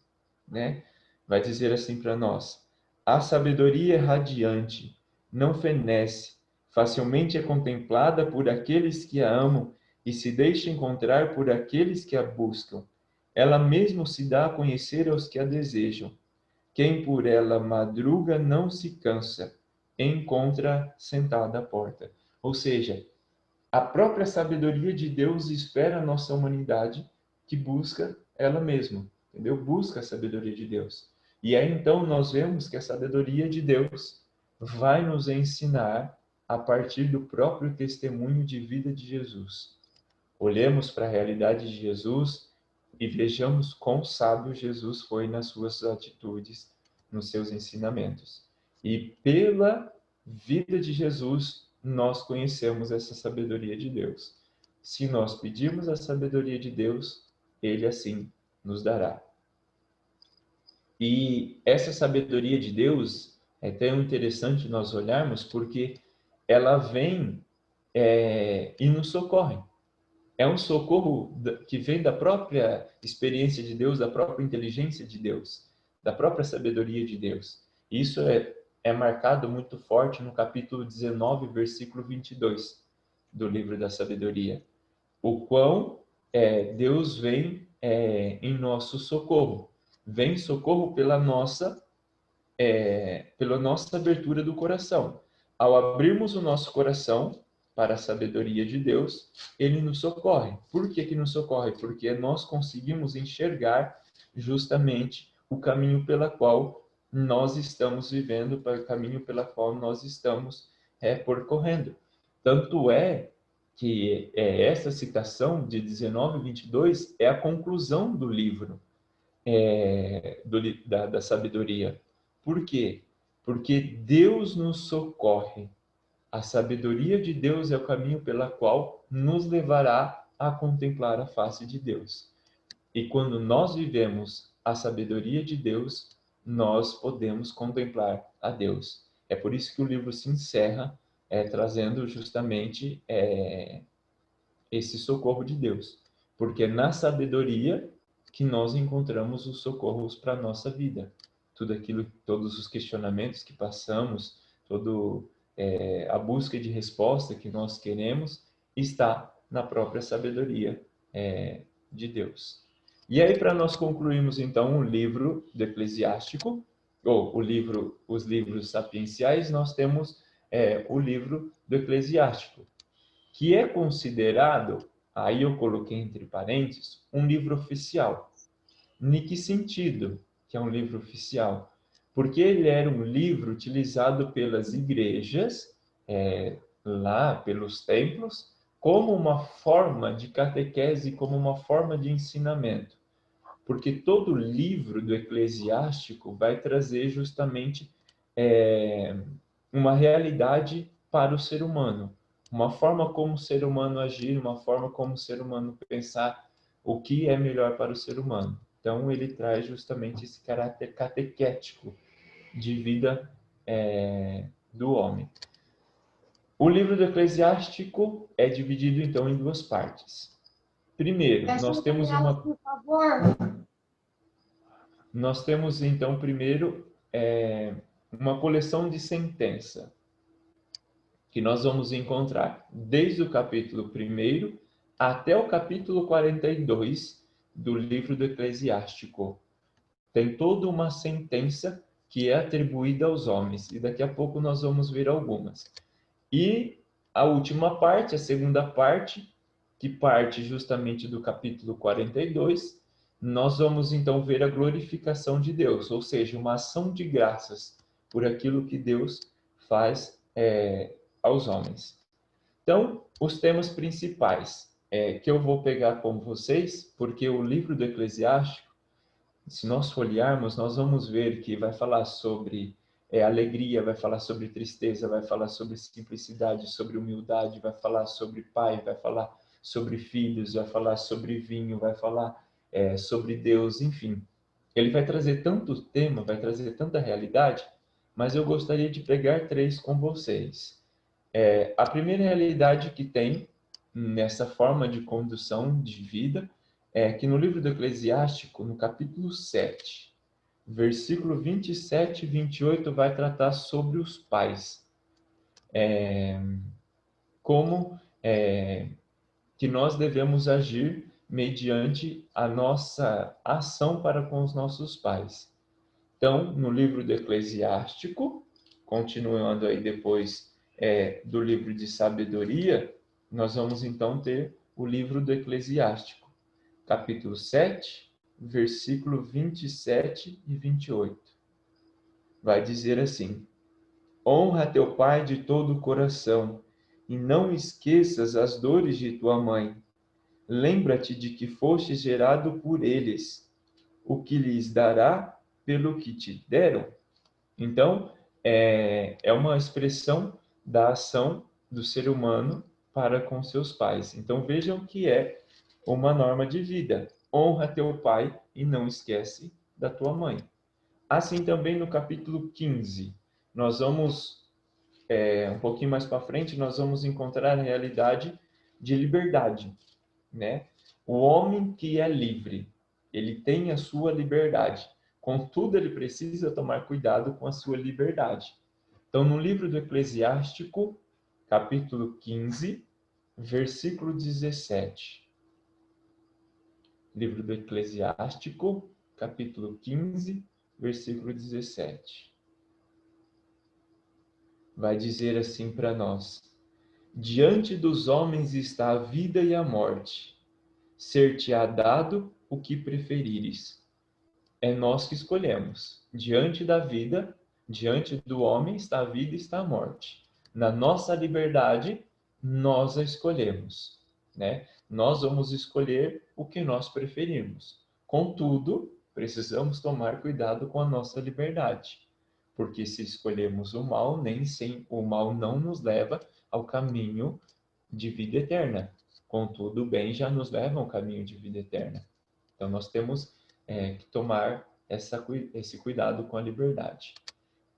né? Vai dizer assim para nós: a sabedoria é radiante, não fenece, facilmente é contemplada por aqueles que a amam e se deixa encontrar por aqueles que a buscam. Ela mesmo se dá a conhecer aos que a desejam. Quem por ela madruga não se cansa, encontra sentada à porta. Ou seja, a própria sabedoria de Deus espera a nossa humanidade que busca ela mesma, entendeu? Busca a sabedoria de Deus. E aí então nós vemos que a sabedoria de Deus vai nos ensinar a partir do próprio testemunho de vida de Jesus. Olhemos para a realidade de Jesus e vejamos quão sábio Jesus foi nas suas atitudes, nos seus ensinamentos. E pela vida de Jesus, nós conhecemos essa sabedoria de Deus. Se nós pedirmos a sabedoria de Deus, Ele assim nos dará. E essa sabedoria de Deus é tão interessante nós olharmos porque ela vem e nos socorre. É um socorro que vem da própria experiência de Deus, da própria inteligência de Deus, da própria sabedoria de Deus. Isso é marcado muito forte no capítulo 19, versículo 22 do livro da sabedoria. O quão Deus vem em nosso socorro. Vem socorro pela nossa abertura do coração. Ao abrirmos o nosso coração para a sabedoria de Deus, Ele nos socorre. Por que nos socorre? Porque nós conseguimos enxergar justamente o caminho pela qual nós estamos vivendo, para o caminho pela qual nós estamos percorrendo. Tanto é que essa citação de 19:22 é a conclusão do livro da sabedoria. Por quê? Porque Deus nos socorre. A sabedoria de Deus é o caminho pela qual nos levará a contemplar a face de Deus. E quando nós vivemos a sabedoria de Deus, nós podemos contemplar a Deus. É por isso que o livro se encerra trazendo justamente esse socorro de Deus. Porque na sabedoria que nós encontramos os socorros para a nossa vida. Todos os questionamentos que passamos, a busca de resposta que nós queremos, está na própria sabedoria de Deus. E aí, para nós concluirmos, então, o livro do Eclesiástico, ou os livros sapienciais, nós temos o livro do Eclesiástico, que é considerado, aí eu coloquei entre parênteses, um livro oficial. Em que sentido que é um livro oficial? Porque ele era um livro utilizado pelas igrejas, lá pelos templos, como uma forma de catequese, como uma forma de ensinamento. Porque todo livro do Eclesiástico vai trazer justamente uma realidade para o ser humano, uma forma como o ser humano agir, uma forma como o ser humano pensar o que é melhor para o ser humano. Então, ele traz justamente esse caráter catequético de vida do homem. O livro do Eclesiástico é dividido, então, em duas partes. Primeiro, nós temos então, primeiro, uma coleção de sentença, que nós vamos encontrar desde o capítulo 1 até o capítulo 42 do livro do Eclesiástico. Tem toda uma sentença que é atribuída aos homens, e daqui a pouco nós vamos ver algumas. E a última parte, a segunda parte, que parte justamente do capítulo 42, nós vamos então ver a glorificação de Deus, ou seja, uma ação de graças por aquilo que Deus faz aos homens. Então, os temas principais que eu vou pegar com vocês, porque o livro do Eclesiástico, se nós folhearmos, nós vamos ver que vai falar sobre alegria, vai falar sobre tristeza, vai falar sobre simplicidade, sobre humildade, vai falar sobre pai, vai falar sobre filhos, vai falar sobre vinho, vai falar sobre Deus, enfim. Ele vai trazer tanto tema, vai trazer tanta realidade, mas eu gostaria de pegar 3 com vocês. A primeira realidade que tem nessa forma de condução de vida é que no livro do Eclesiástico, no capítulo 7, versículo 27 e 28, vai tratar sobre os pais. Como que nós devemos agir mediante a nossa ação para com os nossos pais. Então, no livro do Eclesiástico, continuando aí depois do livro de sabedoria, nós vamos então ter o livro do Eclesiástico, capítulo 7, versículo 27 e 28. Vai dizer assim: honra teu pai de todo o coração, e não esqueças as dores de tua mãe, Lembra-te de que fostes gerado por eles, o que lhes dará pelo que te deram. Então, é uma expressão da ação do ser humano para com seus pais. Então, vejam que é uma norma de vida. Honra teu pai e não esquece da tua mãe. Assim também no capítulo 15, nós vamos, um pouquinho mais para frente, nós vamos encontrar a realidade de liberdade, né? O homem que é livre, ele tem a sua liberdade. Contudo, ele precisa tomar cuidado com a sua liberdade. Então, no livro do Eclesiástico, capítulo 15, versículo 17. Livro do Eclesiástico, capítulo 15, versículo 17. Vai dizer assim para nós: diante dos homens está a vida e a morte, ser-te-á dado o que preferires. É nós que escolhemos. Diante da vida, diante do homem está a vida e está a morte. Na nossa liberdade, nós a escolhemos, né? Nós vamos escolher o que nós preferimos. Contudo, precisamos tomar cuidado com a nossa liberdade, porque se escolhemos o mal, nem sempre o mal não nos leva ao caminho de vida eterna. Contudo, o bem já nos leva ao caminho de vida eterna. Então, nós temos que tomar esse cuidado com a liberdade.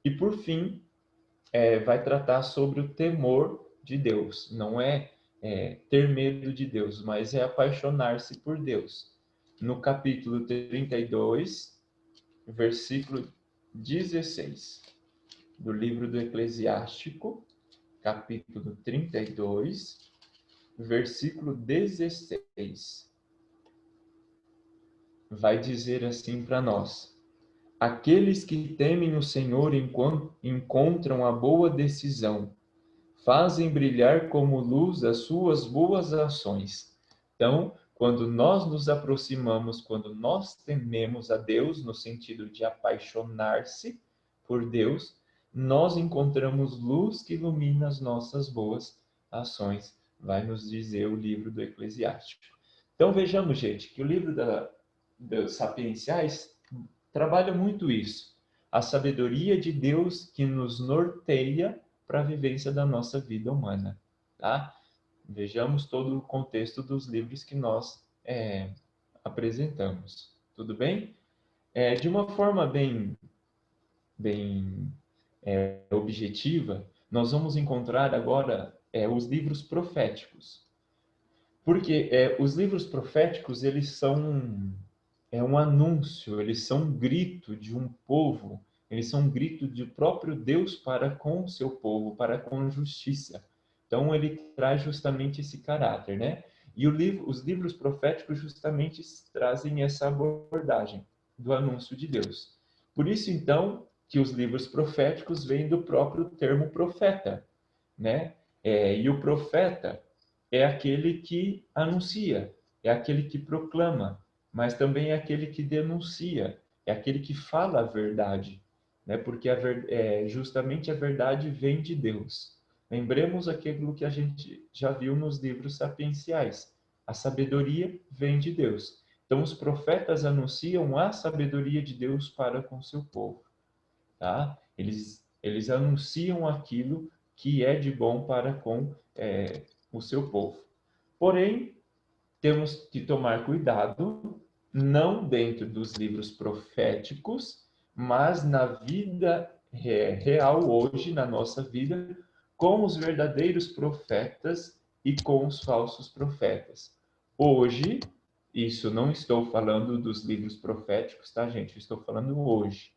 E, por fim, vai tratar sobre o temor de Deus. Não é ter medo de Deus, mas é apaixonar-se por Deus. No capítulo 32, versículo 16, do livro do Eclesiástico, capítulo 32, versículo 16. Vai dizer assim para nós: aqueles que temem o Senhor encontram a boa decisão, fazem brilhar como luz as suas boas ações. Então, quando nós nos aproximamos, quando nós tememos a Deus, no sentido de apaixonar-se por Deus, nós encontramos luz que ilumina as nossas boas ações, vai nos dizer o livro do Eclesiástico. Então, vejamos, gente, que o livro dos Sapienciais trabalha muito isso. A sabedoria de Deus que nos norteia para a vivência da nossa vida humana, tá? Vejamos todo o contexto dos livros que nós apresentamos, tudo bem? De uma forma bem objetiva, nós vamos encontrar agora os livros proféticos, porque os livros proféticos eles são um anúncio, eles são um grito de um povo, eles são um grito do próprio Deus para com o seu povo, para com a justiça. Então ele traz justamente esse caráter, né? E os livros proféticos justamente trazem essa abordagem do anúncio de Deus. Por isso então que os livros proféticos vêm do próprio termo profeta, né? E o profeta é aquele que anuncia, é aquele que proclama, mas também é aquele que denuncia, é aquele que fala a verdade, né? Porque justamente a verdade vem de Deus. Lembremos aquilo que a gente já viu nos livros sapienciais. A sabedoria vem de Deus. Então, os profetas anunciam a sabedoria de Deus para com seu povo, tá? Eles anunciam aquilo que é de bom para com o seu povo. Porém, temos que tomar cuidado, não dentro dos livros proféticos, mas na vida real, hoje, na nossa vida, com os verdadeiros profetas e com os falsos profetas. Hoje, isso não estou falando dos livros proféticos, tá, gente? Estou falando hoje,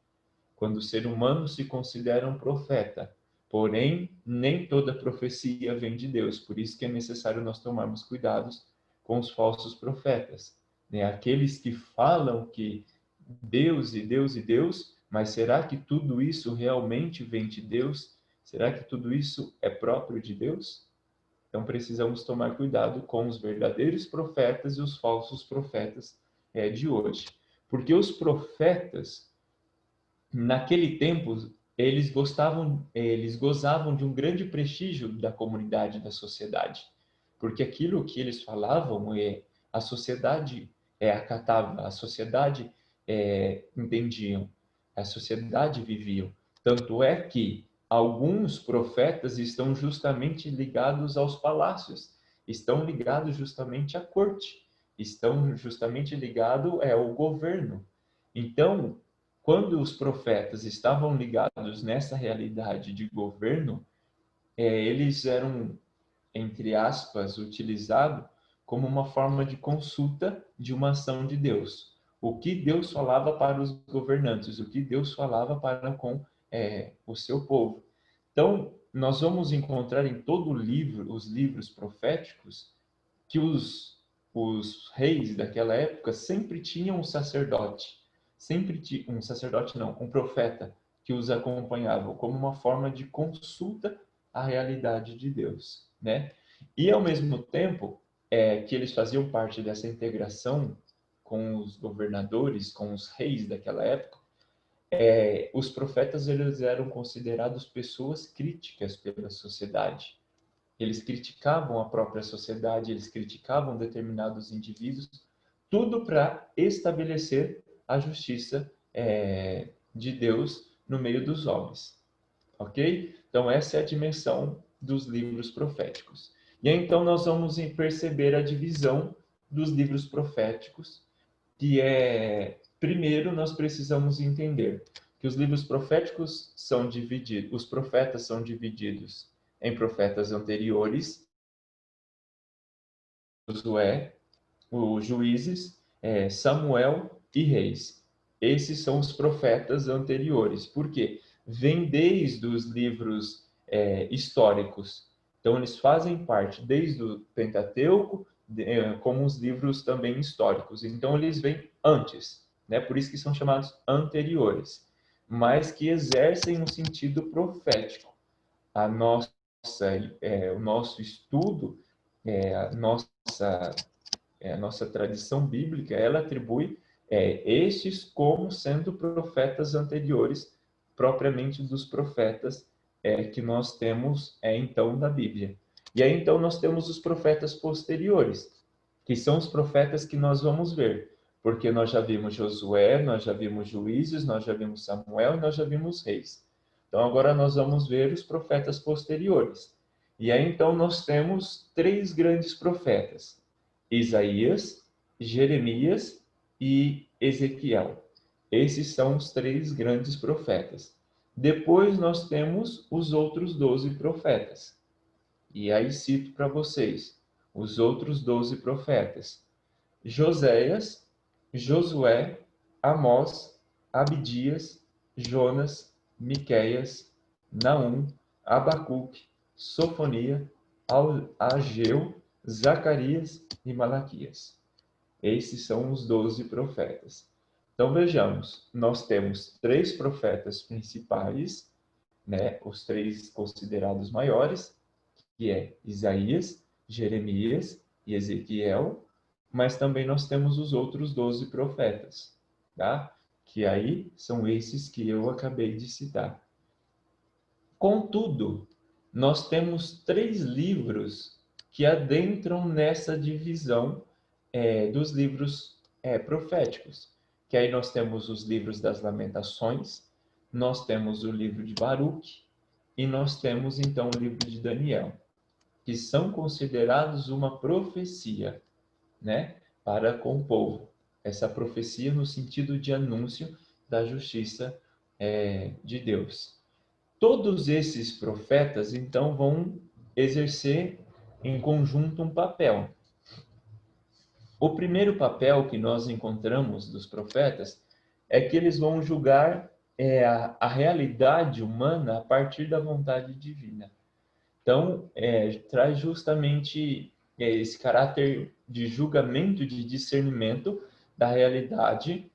quando o ser humano se considera um profeta. Porém, nem toda profecia vem de Deus, por isso que é necessário nós tomarmos cuidados com os falsos profetas, né? Aqueles que falam que Deus e Deus e Deus, mas será que tudo isso realmente vem de Deus? Será que tudo isso é próprio de Deus? Então precisamos tomar cuidado com os verdadeiros profetas e os falsos profetas de hoje. Porque os profetas, naquele tempo, eles gozavam de um grande prestígio da comunidade, da sociedade, porque aquilo que eles falavam a sociedade acatava, a sociedade entendiam, a sociedade vivia. Tanto é que alguns profetas estão justamente ligados aos palácios, estão ligados justamente à corte, estão justamente ligados ao governo. Então, quando os profetas estavam ligados nessa realidade de governo, eles eram, entre aspas, utilizados como uma forma de consulta de uma ação de Deus. O que Deus falava para os governantes, o que Deus falava para com o seu povo. Então, nós vamos encontrar em todo o livro, os livros proféticos, que os reis daquela época sempre tinham um sacerdote, sempre tinha um sacerdote não, um profeta que os acompanhava como uma forma de consulta à realidade de Deus, né? E ao mesmo tempo que eles faziam parte dessa integração com os governadores, com os reis daquela época, os profetas eles eram considerados pessoas críticas pela sociedade. Eles criticavam a própria sociedade, eles criticavam determinados indivíduos, tudo para estabelecer a justiça de Deus no meio dos homens. Ok? Então, essa é a dimensão dos livros proféticos. E aí, então, nós vamos perceber a divisão dos livros proféticos, que primeiro, nós precisamos entender que os livros proféticos são divididos, os profetas são divididos em profetas anteriores, Josué, os Juízes, Samuel e Reis. Esses são os profetas anteriores. Por quê? Vem desde os livros históricos. Então, eles fazem parte desde o Pentateuco, como os livros também históricos. Então, eles vêm antes, né? Por isso que são chamados anteriores, mas que exercem um sentido profético. O nosso estudo, a nossa tradição bíblica, ela atribui estes como sendo profetas anteriores, propriamente dos profetas que nós temos então da Bíblia. E aí então nós temos os profetas posteriores, que são os profetas que nós vamos ver, porque nós já vimos Josué, nós já vimos Juízes, nós já vimos Samuel e nós já vimos Reis. Então agora nós vamos ver os profetas posteriores. E aí então nós temos três grandes profetas: Isaías, Jeremias e Ezequiel. Esses são os três grandes profetas. Depois nós temos os outros 12 profetas. E aí cito para vocês os outros 12 profetas: Joséias, Josué, Amós, Abdias, Jonas, Miqueias, Naum, Abacuque, Sofonia, Ageu, Zacarias e Malaquias. Esses são os 12 profetas. Então vejamos, nós temos três profetas principais, né, os três considerados maiores, que é Isaías, Jeremias e Ezequiel, mas também nós temos os outros 12 profetas, tá? Que aí são esses que eu acabei de citar. Contudo, nós temos três livros que adentram nessa divisão dos livros proféticos, que aí nós temos os livros das Lamentações, nós temos o livro de Baruque e nós temos então o livro de Daniel, que são considerados uma profecia, né, para com o povo. Essa profecia no sentido de anúncio da justiça de Deus. Todos esses profetas, então, vão exercer em conjunto um papel. O primeiro papel que nós encontramos dos profetas é que eles vão julgar a realidade humana a partir da vontade divina. Então, traz justamente esse caráter de julgamento, de discernimento da realidade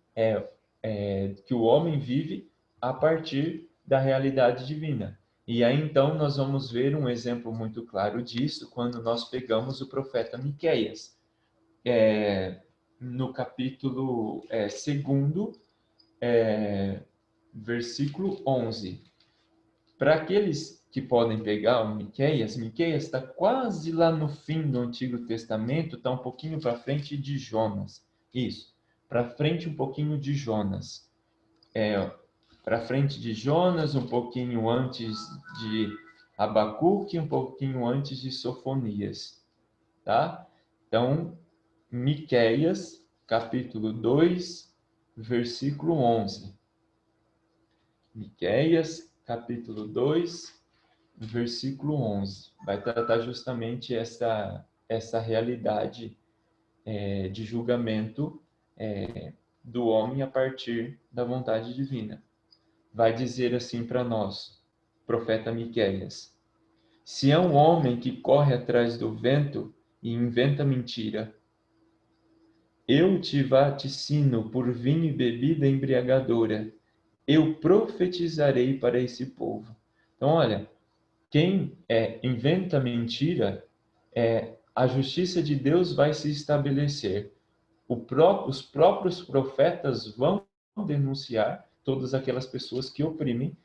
que o homem vive a partir da realidade divina. E aí, então, nós vamos ver um exemplo muito claro disso quando nós pegamos o profeta Miqueias, no capítulo 2, versículo 11. Para aqueles que podem pegar o Miqueias, Miqueias está quase lá no fim do Antigo Testamento, está um pouquinho para frente de Jonas. Isso, para frente um pouquinho de Jonas. Para frente de Jonas, um pouquinho antes de Abacuque, um pouquinho antes de Sofonias, tá? Então, Miqueias, capítulo 2, versículo 11. Miqueias, capítulo 2, versículo 11. Vai tratar justamente essa realidade de julgamento do homem a partir da vontade divina. Vai dizer assim para nós, profeta Miqueias: se é um homem que corre atrás do vento e inventa mentira, eu te vaticino por vinho e bebida embriagadora, eu profetizarei para esse povo. Então, olha, quem inventa mentira, a justiça de Deus vai se estabelecer. Os próprios profetas vão denunciar todas aquelas pessoas que oprimem,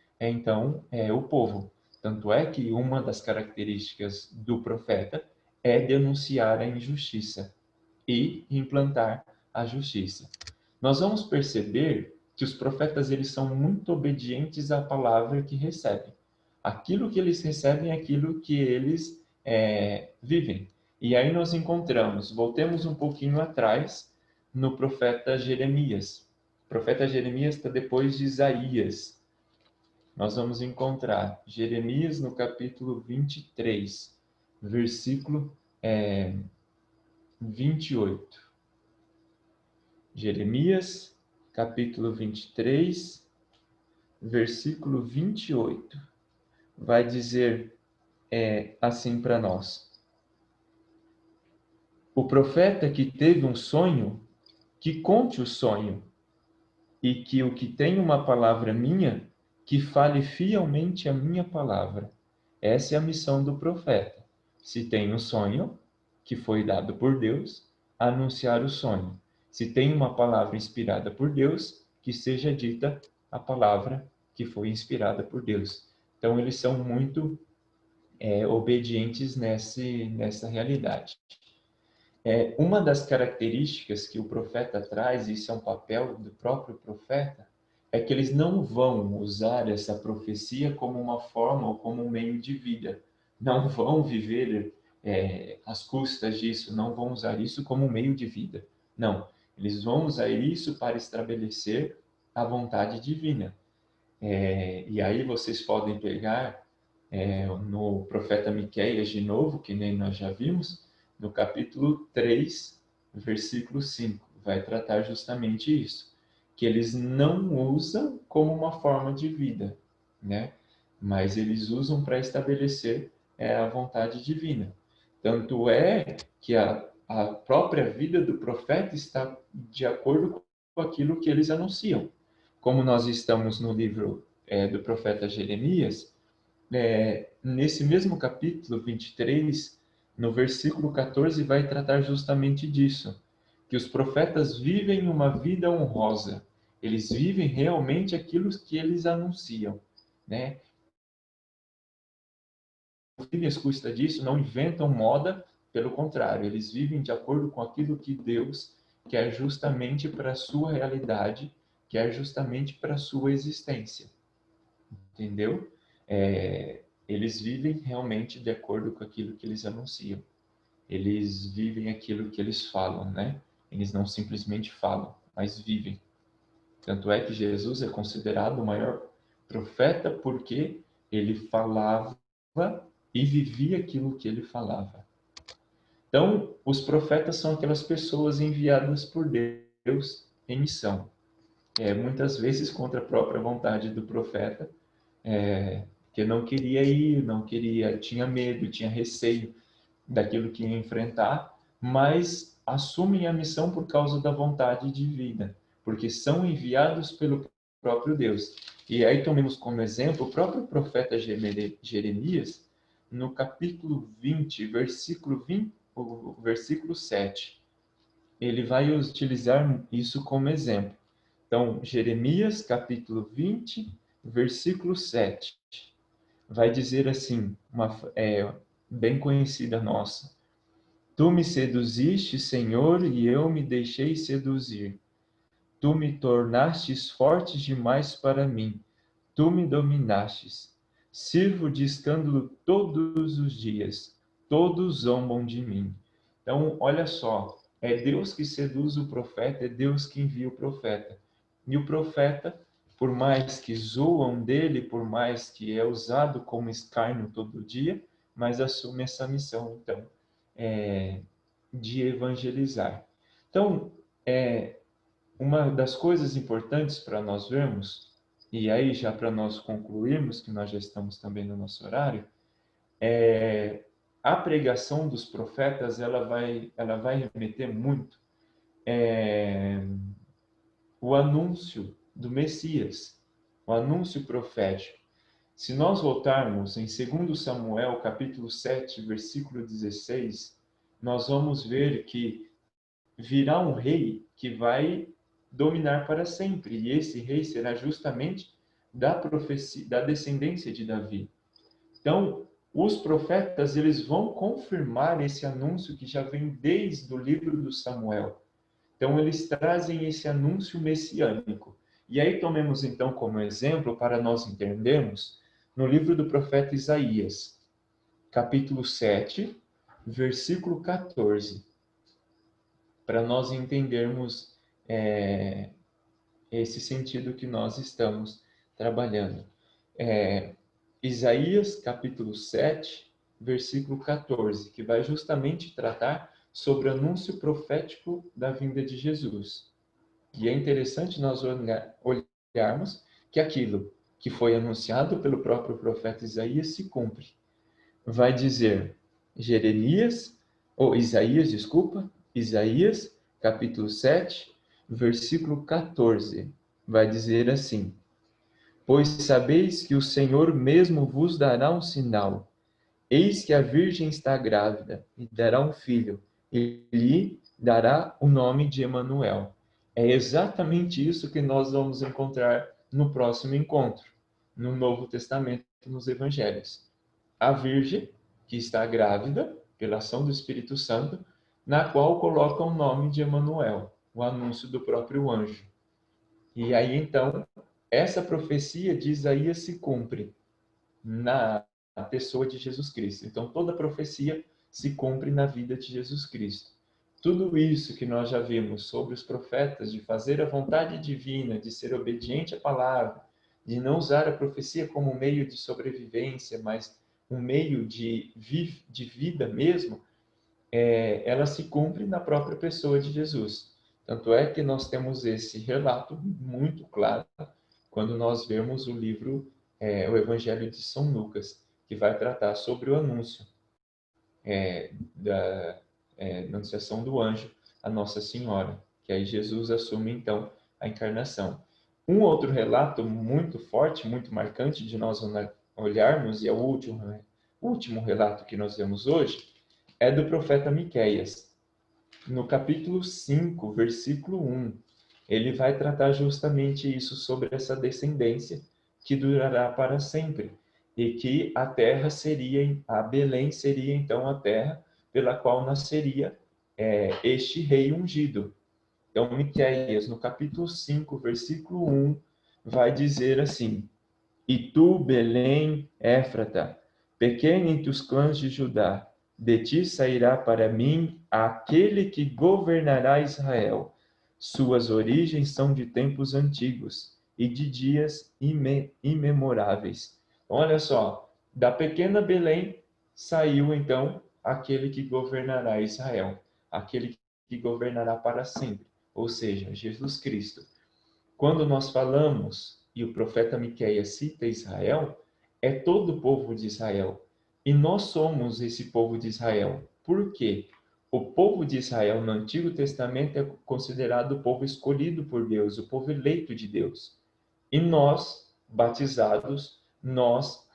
o povo. Tanto é que uma das características do profeta é denunciar a injustiça e implantar a justiça. Nós vamos perceber que os profetas eles são muito obedientes à palavra que recebem. Aquilo que eles recebem é aquilo que eles vivem. E aí nós encontramos, voltemos um pouquinho atrás, no profeta Jeremias. O profeta Jeremias está depois de Isaías. Nós vamos encontrar Jeremias no capítulo 23, versículo 28. Jeremias, capítulo 23, versículo 28. Vai dizer assim para nós: o profeta que teve um sonho, que conte o sonho, e que o que tem uma palavra minha, que fale fielmente a minha palavra. Essa é a missão do profeta. Se tem um sonho, que foi dado por Deus, anunciar o sonho. Se tem uma palavra inspirada por Deus, que seja dita a palavra que foi inspirada por Deus. Então, eles são muito obedientes nessa realidade. Uma das características que o profeta traz, e isso é um papel do próprio profeta, é que eles não vão usar essa profecia como uma forma ou como um meio de vida. Não vão viver às custas disso, não vão usar isso como um meio de vida. Não, eles vão usar isso para estabelecer a vontade divina. E aí vocês podem pegar no profeta Miqueias de novo, que nem nós já vimos, no capítulo 3, versículo 5, vai tratar justamente isso, que eles não usam como uma forma de vida, né? Mas eles usam para estabelecer a vontade divina. Tanto é que a própria vida do profeta está de acordo com aquilo que eles anunciam. Como nós estamos no livro do profeta Jeremias, nesse mesmo capítulo 23, no versículo 14, vai tratar justamente disso, que os profetas vivem uma vida honrosa, eles vivem realmente aquilo que eles anunciam, né? Vivem às custas disso, não inventam moda, pelo contrário, eles vivem de acordo com aquilo que Deus quer justamente para a sua realidade, quer justamente para a sua existência, entendeu? Eles vivem realmente de acordo com aquilo que eles anunciam. Eles vivem aquilo que eles falam, né? Eles não simplesmente falam, mas vivem. Tanto é que Jesus é considerado o maior profeta porque ele falava e vivia aquilo que ele falava. Então, os profetas são aquelas pessoas enviadas por Deus em missão. Muitas vezes contra a própria vontade do profeta, que não queria ir, não queria, tinha medo, tinha receio daquilo que ia enfrentar, mas assumem a missão por causa da vontade divina, porque são enviados pelo próprio Deus. E aí tomemos como exemplo o próprio profeta Jeremias, no capítulo 20, o versículo 7. Ele vai utilizar isso como exemplo. Então, Jeremias, capítulo 20, versículo 7. vai dizer assim, bem conhecida nossa: Tu me seduziste, Senhor, e eu me deixei seduzir. Tu me tornastes forte demais para mim. Tu me dominastes. Sirvo de escândalo todos os dias. Todos zombam de mim. Então, olha só, é Deus que seduz o profeta, é Deus que envia o profeta. E o profeta, por mais que zoam dele, por mais que é usado como escárnio todo dia, mas assume essa missão, então, de evangelizar. Então, uma das coisas importantes para nós vermos, e aí já para nós concluirmos, que nós já estamos também no nosso horário, a pregação dos profetas, ela vai remeter muito o anúncio do Messias, o anúncio profético. Se nós voltarmos em 2 Samuel, capítulo 7, versículo 16, nós vamos ver que virá um rei que vai dominar para sempre, e esse rei será justamente da profecia, da descendência de Davi. Então, os profetas, eles vão confirmar esse anúncio que já vem desde o livro do Samuel. Então, eles trazem esse anúncio messiânico. E aí tomemos então como exemplo para nós entendermos no livro do profeta Isaías, capítulo 7, versículo 14, para nós entendermos esse sentido que nós estamos trabalhando. Isaías, capítulo 7, versículo 14, que vai justamente tratar sobre o anúncio profético da vinda de Jesus. E é interessante nós olharmos que aquilo que foi anunciado pelo próprio profeta Isaías se cumpre. Vai dizer Isaías, capítulo 7, versículo 14, vai dizer assim: Pois sabeis que o Senhor mesmo vos dará um sinal. Eis que a virgem está grávida e dará um filho, e lhe dará o nome de Emanuel. É exatamente isso que nós vamos encontrar no próximo encontro, no Novo Testamento, nos Evangelhos. A virgem que está grávida pela ação do Espírito Santo, na qual coloca o nome de Emanuel, o anúncio do próprio anjo. E aí então, essa profecia de Isaías se cumpre na pessoa de Jesus Cristo. Então, toda profecia se cumpre na vida de Jesus Cristo. Tudo isso que nós já vimos sobre os profetas, de fazer a vontade divina, de ser obediente à palavra, de não usar a profecia como meio de sobrevivência, mas um meio de vida mesmo, ela se cumpre na própria pessoa de Jesus. Tanto é que nós temos esse relato muito claro quando nós vemos o livro, o Evangelho de São Lucas, que vai tratar sobre o anúncio da anunciação do anjo a Nossa Senhora, que aí Jesus assume então a encarnação. Um outro relato muito forte, muito marcante de nós olharmos, e é o último relato que nós vemos hoje, é do profeta Miqueias. No capítulo 5, versículo 1, ele vai tratar justamente isso, sobre essa descendência que durará para sempre, e que a Belém seria então a terra pela qual nasceria este rei ungido. Então, Miqueias, no capítulo 5, versículo 1, vai dizer assim: E tu, Belém, Éfrata, pequena entre os clãs de Judá, de ti sairá para mim aquele que governará Israel. Suas origens são de tempos antigos e de dias imemoráveis. Olha só, da pequena Belém saiu então aquele que governará Israel, aquele que governará para sempre, ou seja, Jesus Cristo. Quando nós falamos, e o profeta Miqueias cita Israel, é todo o povo de Israel. E nós somos esse povo de Israel. Por quê? O povo de Israel no Antigo Testamento é considerado o povo escolhido por Deus, o povo eleito de Deus. E nós, batizados, nós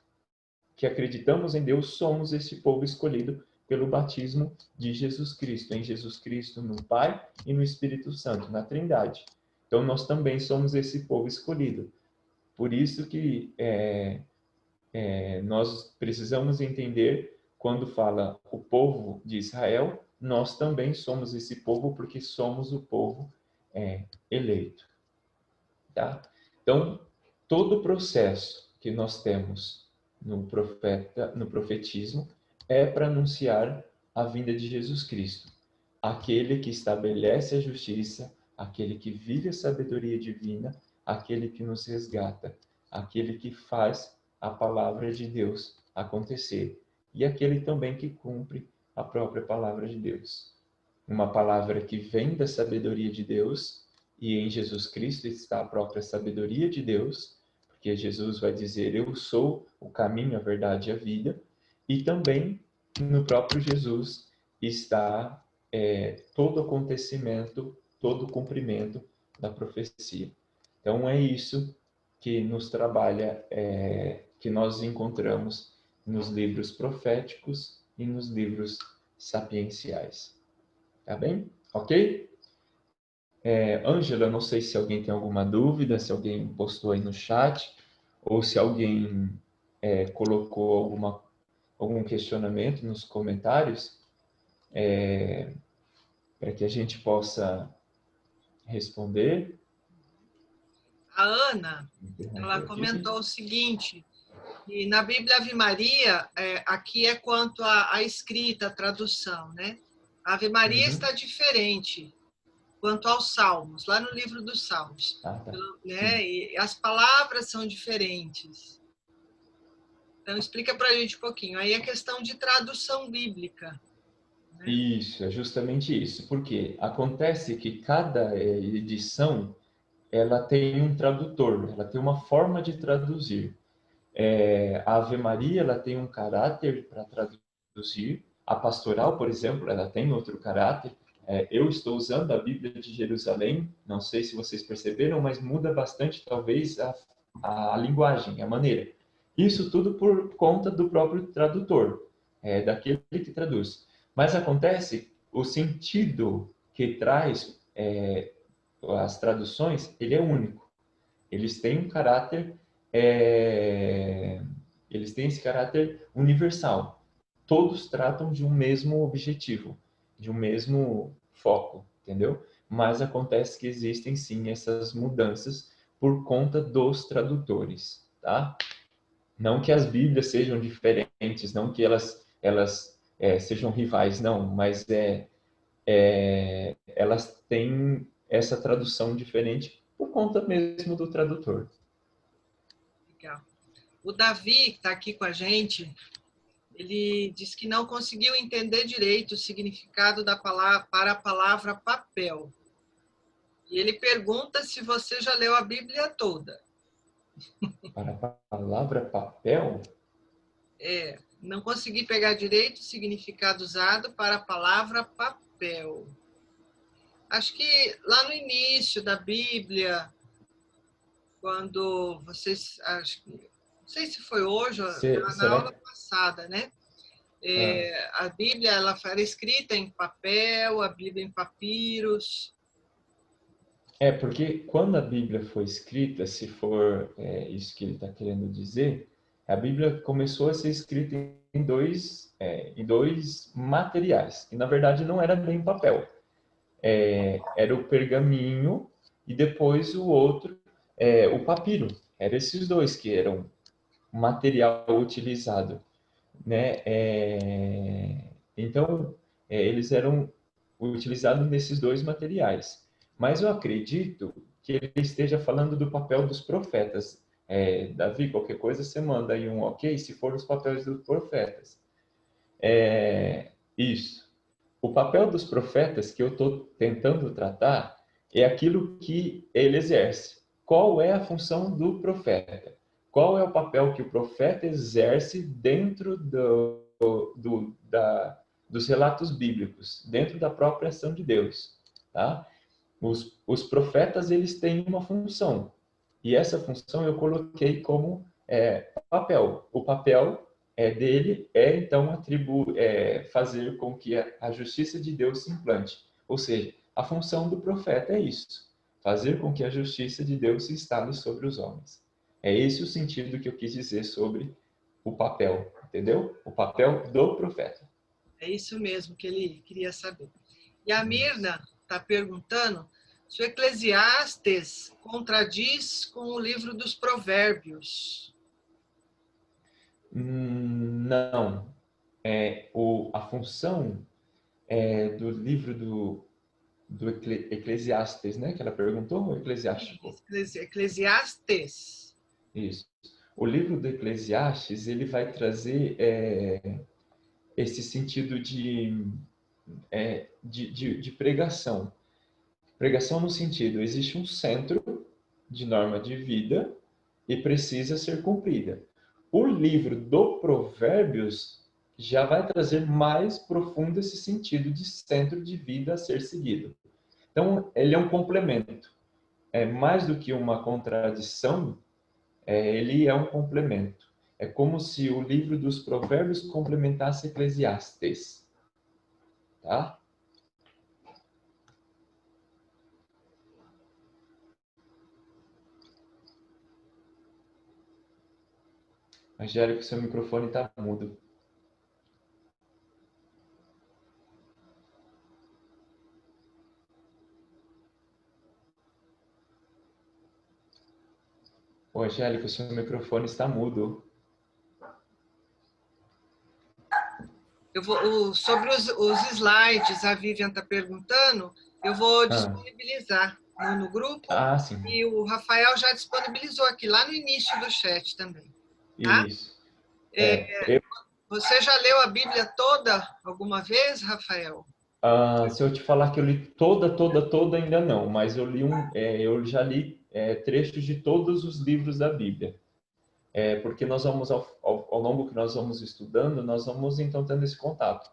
que acreditamos em Deus, somos esse povo escolhido pelo batismo de Jesus Cristo, em Jesus Cristo, no Pai e no Espírito Santo, na Trindade. Então, nós também somos esse povo escolhido. Por isso que nós precisamos entender, quando fala o povo de Israel, nós também somos esse povo, porque somos o povo eleito. Tá? Então, todo o processo que nós temos no profetismo é para anunciar a vinda de Jesus Cristo, aquele que estabelece a justiça, aquele que vive a sabedoria divina, aquele que nos resgata, aquele que faz a palavra de Deus acontecer e aquele também que cumpre a própria palavra de Deus. Uma palavra que vem da sabedoria de Deus, e em Jesus Cristo está a própria sabedoria de Deus, porque Jesus vai dizer: eu sou o caminho, a verdade e a vida, e também no próprio Jesus está todo acontecimento, todo cumprimento da profecia. Então é isso que nos trabalha, que nós encontramos nos livros proféticos e nos livros sapienciais. Tá bem? Ok? Ângela, não sei se alguém tem alguma dúvida, se alguém postou aí no chat, ou se alguém colocou algum questionamento nos comentários, para que a gente possa responder. A Ana, ela comentou o seguinte, que na Bíblia Ave Maria, aqui é quanto à escrita, a tradução, né? A Ave Maria está diferente quanto aos Salmos, lá no livro dos Salmos. Ah, tá. Né? E as palavras são diferentes. Então, explica para a gente um pouquinho. Aí a questão de tradução bíblica. Né? Isso, é justamente isso. Porque acontece que cada edição ela tem um tradutor, ela tem uma forma de traduzir. A Ave Maria ela tem um caráter para traduzir. A Pastoral, por exemplo, ela tem outro caráter. Eu estou usando a Bíblia de Jerusalém, não sei se vocês perceberam, mas muda bastante, talvez, a linguagem, a maneira. Isso tudo por conta do próprio tradutor, daquele que traduz. Mas acontece, o sentido que traz as traduções, ele é único. Eles têm um caráter, eles têm esse caráter universal. Todos tratam de um mesmo objetivo, de um mesmo foco, entendeu? Mas acontece que existem sim essas mudanças por conta dos tradutores, tá? Não que as Bíblias sejam diferentes, não que elas sejam rivais, não, mas elas têm essa tradução diferente por conta mesmo do tradutor. Legal. O Davi, que está aqui com a gente, ele diz que não conseguiu entender direito o significado da palavra, para a palavra papel. E ele pergunta se você já leu a Bíblia toda. Para a palavra papel? Não consegui pegar direito o significado usado para a palavra papel. Acho que lá no início da Bíblia, quando vocês, não sei se foi hoje ou na Será aula que... passada, né? A Bíblia ela era escrita em papel, a Bíblia em papiros. Porque quando a Bíblia foi escrita, se for isso que ele está querendo dizer, a Bíblia começou a ser escrita em dois materiais, que na verdade não era bem papel. Era o pergaminho e depois o outro, o papiro. Eram esses dois que eram o material utilizado, né? Então, eles eram utilizados nesses dois materiais. Mas eu acredito que ele esteja falando do papel dos profetas. Davi, qualquer coisa você manda aí um ok, se for os papéis dos profetas. Isso. O papel dos profetas que eu estou tentando tratar é aquilo que ele exerce. Qual é a função do profeta? Qual é o papel que o profeta exerce dentro dos relatos bíblicos, dentro da própria ação de Deus? Tá? Os profetas eles têm uma função, e essa função eu coloquei como papel. O papel dele então fazer com que a justiça de Deus se implante. Ou seja, a função do profeta é isso, fazer com que a justiça de Deus se instale sobre os homens. É esse o sentido que eu quis dizer sobre o papel, entendeu? O papel do profeta. É isso mesmo que ele queria saber. E a Mirna está perguntando se o Eclesiastes contradiz com o livro dos Provérbios. Não. A função do livro do Eclesiastes, né? Que ela perguntou, o Eclesiástico. Eclesiastes. Isso. O livro do Eclesiastes, ele vai trazer esse sentido de pregação. Pregação no sentido, existe um centro de norma de vida e precisa ser cumprida. O livro do Provérbios já vai trazer mais profundo esse sentido de centro de vida a ser seguido. Então, ele é um complemento. É mais do que uma contradição, ele é um complemento. É como se o livro dos Provérbios complementasse Eclesiastes. Tá? Angélica, seu microfone está mudo. Ô, Angélica, seu microfone está mudo. Sobre os slides, a Vivian está perguntando, eu vou disponibilizar no grupo. Sim. E o Rafael já disponibilizou aqui, lá no início do chat também. Tá? Isso. Você já leu a Bíblia toda alguma vez, Rafael? Se eu te falar que eu li toda, ainda não, mas eu já li trechos de todos os livros da Bíblia. Porque nós vamos, ao longo que nós vamos estudando, nós vamos então tendo esse contato.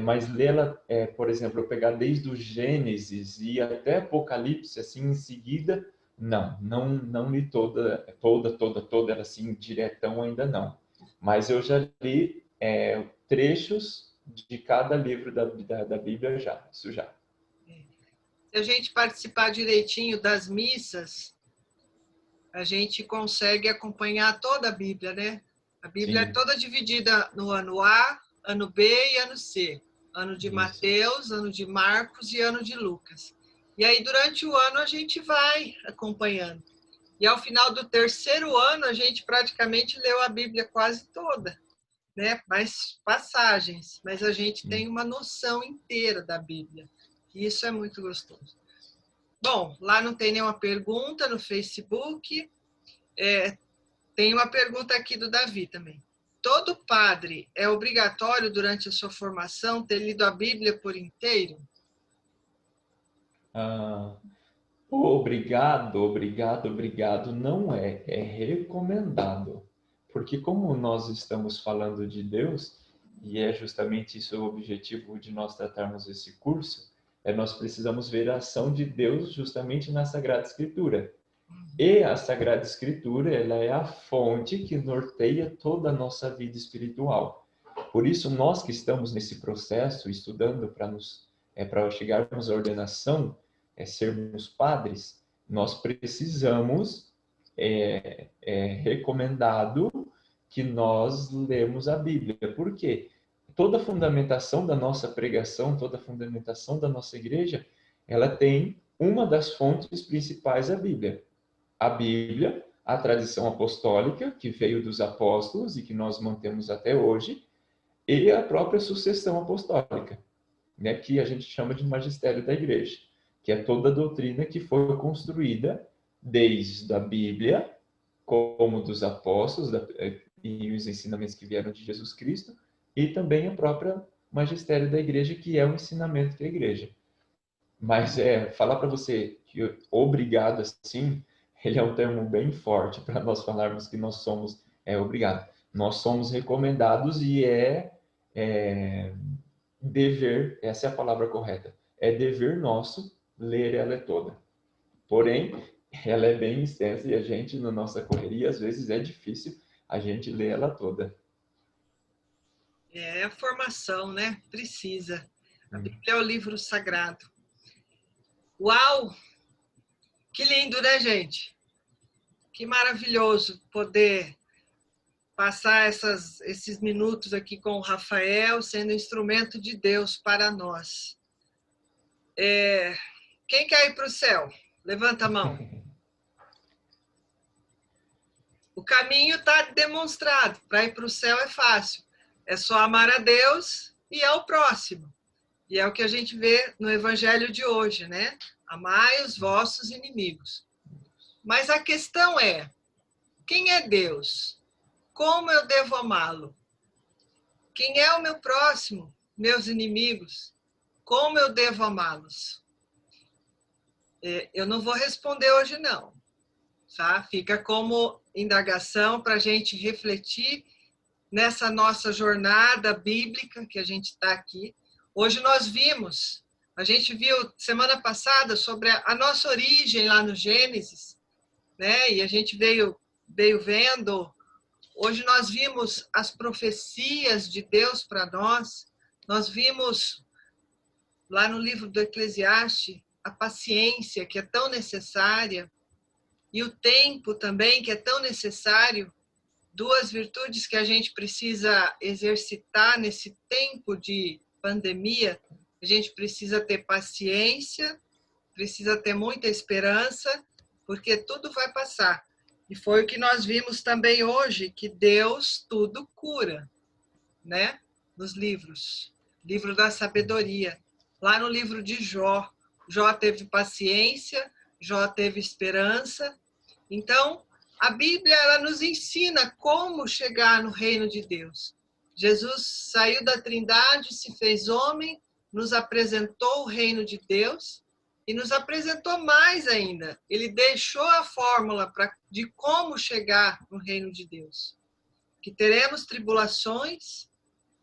Mas lê-la, por exemplo, eu pegar desde o Gênesis e até Apocalipse, assim, em seguida, não li toda, era assim, diretão ainda não. Mas eu já li trechos de cada livro da Bíblia já, isso já. Se a gente participar direitinho das missas, a gente consegue acompanhar toda a Bíblia, né? A Bíblia é toda dividida no ano A, ano B e ano C. Ano de Mateus, ano de Marcos e ano de Lucas. E aí, durante o ano, a gente vai acompanhando. E ao final do terceiro ano, a gente praticamente leu a Bíblia quase toda, né? Mais passagens, mas a gente tem uma noção inteira da Bíblia. E isso é muito gostoso. Bom, lá não tem nenhuma pergunta no Facebook. Tem uma pergunta aqui do Davi também. Todo padre é obrigatório, durante a sua formação, ter lido a Bíblia por inteiro? Obrigado. Não é recomendado. Porque como nós estamos falando de Deus, e é justamente isso o objetivo de nós tratarmos esse curso, nós precisamos ver a ação de Deus justamente na Sagrada Escritura. E a Sagrada Escritura, ela é a fonte que norteia toda a nossa vida espiritual. Por isso, nós que estamos nesse processo, estudando para chegarmos à ordenação, sermos padres, nós precisamos, recomendado que nós lemos a Bíblia. Por quê? Toda a fundamentação da nossa pregação, toda a fundamentação da nossa igreja, ela tem uma das fontes principais a Bíblia. A Bíblia, a tradição apostólica, que veio dos apóstolos e que nós mantemos até hoje, e a própria sucessão apostólica, né, que a gente chama de magistério da igreja, que é toda a doutrina que foi construída desde a Bíblia, como dos apóstolos e os ensinamentos que vieram de Jesus Cristo, e também a própria magistério da igreja, que é o ensinamento da igreja. Mas falar para você que obrigado assim, ele é um termo bem forte para nós falarmos que nós somos obrigado. Nós somos recomendados e dever, essa é a palavra correta, é dever nosso ler ela toda. Porém, ela é bem extensa e a gente, na nossa correria, às vezes é difícil a gente ler ela toda. É a formação, né? Precisa. A Bíblia é o livro sagrado. Uau! Que lindo, né, gente? Que maravilhoso poder passar esses minutos aqui com o Rafael, sendo instrumento de Deus para nós. Quem quer ir para o céu? Levanta a mão. O caminho está demonstrado. Para ir para o céu é fácil. É só amar a Deus e ao próximo. E é o que a gente vê no evangelho de hoje, né? Amai os vossos inimigos. Mas a questão é, quem é Deus? Como eu devo amá-lo? Quem é o meu próximo? Meus inimigos? Como eu devo amá-los? Eu não vou responder hoje, não. Tá? Fica como indagação para a gente refletir nessa nossa jornada bíblica que a gente está aqui. Hoje a gente viu semana passada sobre a nossa origem lá no Gênesis, né? E a gente veio vendo. Hoje nós vimos as profecias de Deus para nós. Nós vimos lá no livro do Eclesiastes a paciência que é tão necessária e o tempo também que é tão necessário. Duas virtudes que a gente precisa exercitar nesse tempo de pandemia. A gente precisa ter paciência, precisa ter muita esperança, porque tudo vai passar. E foi o que nós vimos também hoje, que Deus tudo cura, né? Nos livros. Livro da sabedoria. Lá no livro de Jó. Jó teve paciência, Jó teve esperança. Então, a Bíblia ela nos ensina como chegar no reino de Deus. Jesus saiu da Trindade, se fez homem, nos apresentou o reino de Deus e nos apresentou mais ainda. Ele deixou a fórmula de como chegar no reino de Deus. Que teremos tribulações,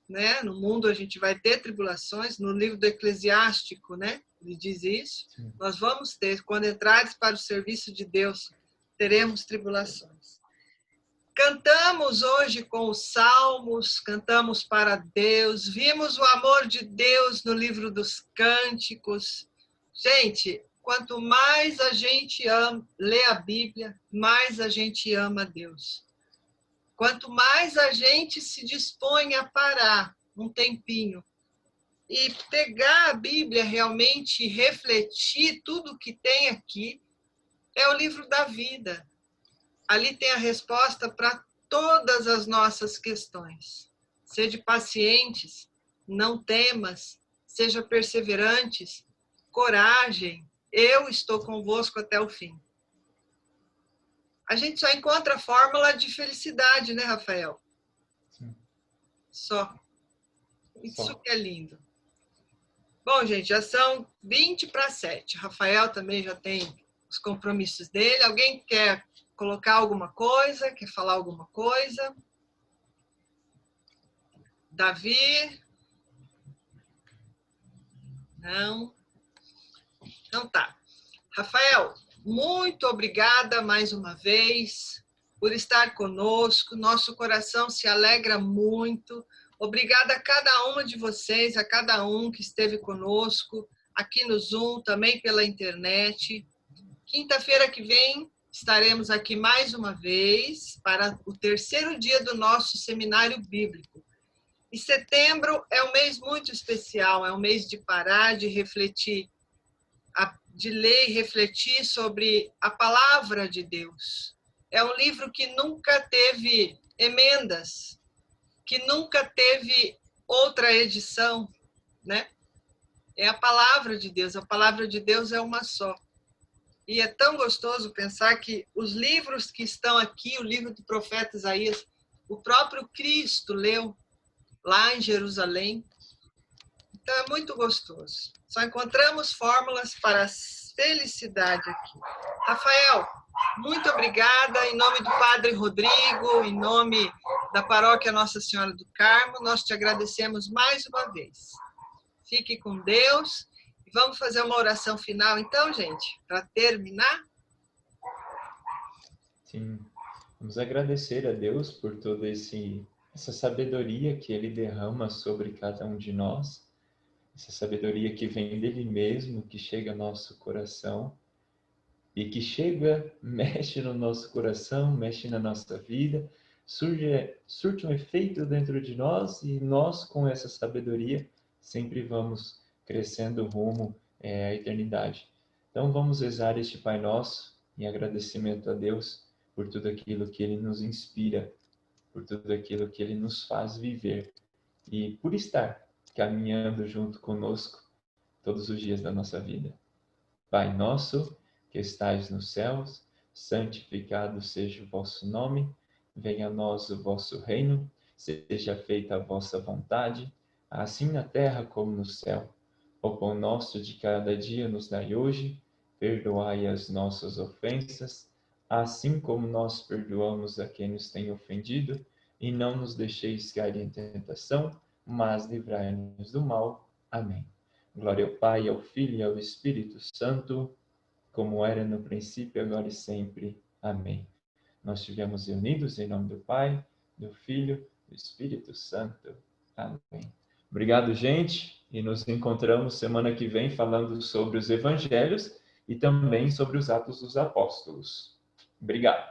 né? No mundo a gente vai ter tribulações. No livro do Eclesiástico, né? Ele diz isso. Sim. Nós vamos ter, quando entrares para o serviço de Deus, teremos tribulações. Cantamos hoje com os salmos, cantamos para Deus, vimos o amor de Deus no livro dos cânticos. Gente, quanto mais a gente lê a Bíblia, mais a gente ama Deus. Quanto mais a gente se dispõe a parar um tempinho e pegar a Bíblia realmente e refletir tudo que tem aqui, é o livro da vida. Ali tem a resposta para todas as nossas questões. Sede pacientes, não temas, seja perseverantes, coragem, eu estou convosco até o fim. A gente só encontra a fórmula de felicidade, né, Rafael? Sim. Só. Isso que é lindo. Bom, gente, já são 6:20. Rafael também já tem os compromissos dele. Alguém quer colocar alguma coisa? Quer falar alguma coisa? Davi? Não? Então tá. Rafael, muito obrigada mais uma vez por estar conosco. Nosso coração se alegra muito. Obrigada a cada uma de vocês, a cada um que esteve conosco aqui no Zoom, também pela internet. Quinta-feira que vem estaremos aqui mais uma vez para o terceiro dia do nosso seminário bíblico. E setembro é um mês muito especial, é um mês de parar, de refletir, de ler e refletir sobre a palavra de Deus. É um livro que nunca teve emendas, que nunca teve outra edição, né? É a palavra de Deus é uma só. E é tão gostoso pensar que os livros que estão aqui, o livro do profeta Isaías, o próprio Cristo leu lá em Jerusalém. Então é muito gostoso. Só encontramos fórmulas para a felicidade aqui. Rafael, muito obrigada. Em nome do Padre Rodrigo, em nome da Paróquia Nossa Senhora do Carmo, nós te agradecemos mais uma vez. Fique com Deus. Vamos fazer uma oração final, então, gente, para terminar? Sim. Vamos agradecer a Deus por toda essa sabedoria que Ele derrama sobre cada um de nós, essa sabedoria que vem dele mesmo, que chega ao nosso coração e que chega, mexe no nosso coração, mexe na nossa vida, surte um efeito dentro de nós e nós, com essa sabedoria, sempre vamos crescendo rumo à eternidade. Então vamos rezar este Pai Nosso em agradecimento a Deus por tudo aquilo que Ele nos inspira, por tudo aquilo que Ele nos faz viver e por estar caminhando junto conosco todos os dias da nossa vida. Pai nosso, que estais nos céus, santificado seja o vosso nome, venha a nós o vosso reino, seja feita a vossa vontade, assim na terra como no céu. O pão nosso de cada dia nos dai hoje, perdoai as nossas ofensas, assim como nós perdoamos a quem nos tem ofendido, e não nos deixeis cair em tentação, mas livrai-nos do mal. Amém. Glória ao Pai, ao Filho e ao Espírito Santo, como era no princípio, agora e sempre. Amém. Nós estivemos reunidos em nome do Pai, do Filho e do Espírito Santo. Amém. Obrigado, gente, e nos encontramos semana que vem falando sobre os Evangelhos e também sobre os Atos dos Apóstolos. Obrigado.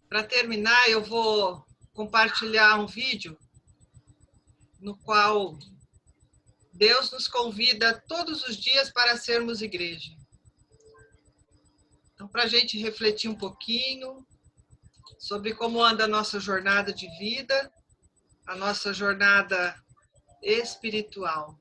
Para terminar, eu vou compartilhar um vídeo no qual Deus nos convida todos os dias para sermos igreja. Então, para a gente refletir um pouquinho sobre como anda a nossa jornada de vida, a nossa jornada espiritual.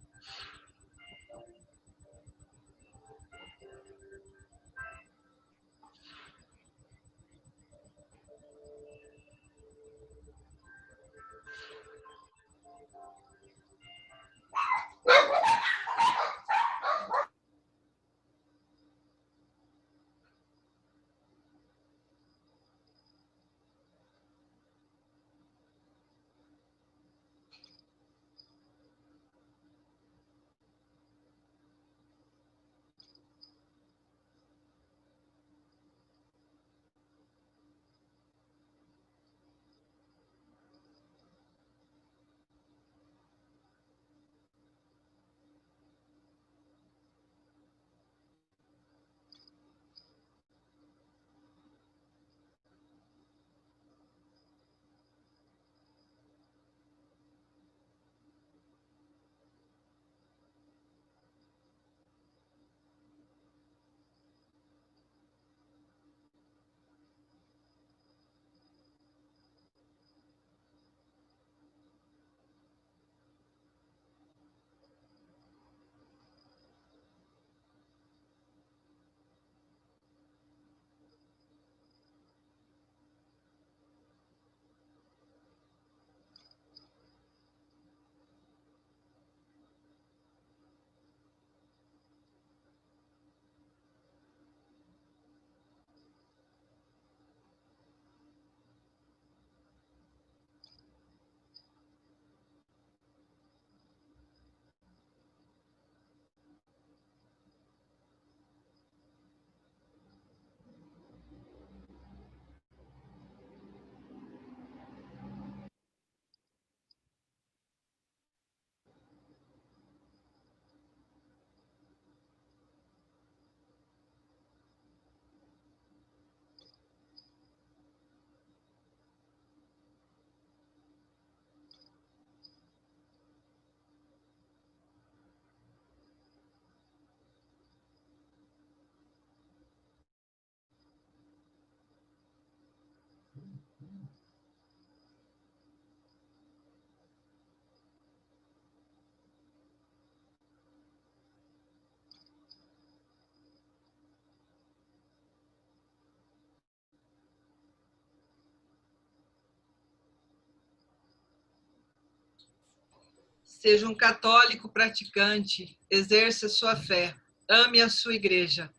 Seja um católico praticante, exerça sua fé, ame a sua igreja.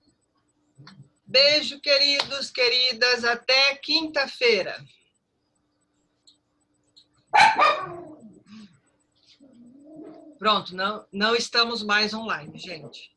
Beijo, queridos, queridas, até quinta-feira. Pronto, não estamos mais online, gente.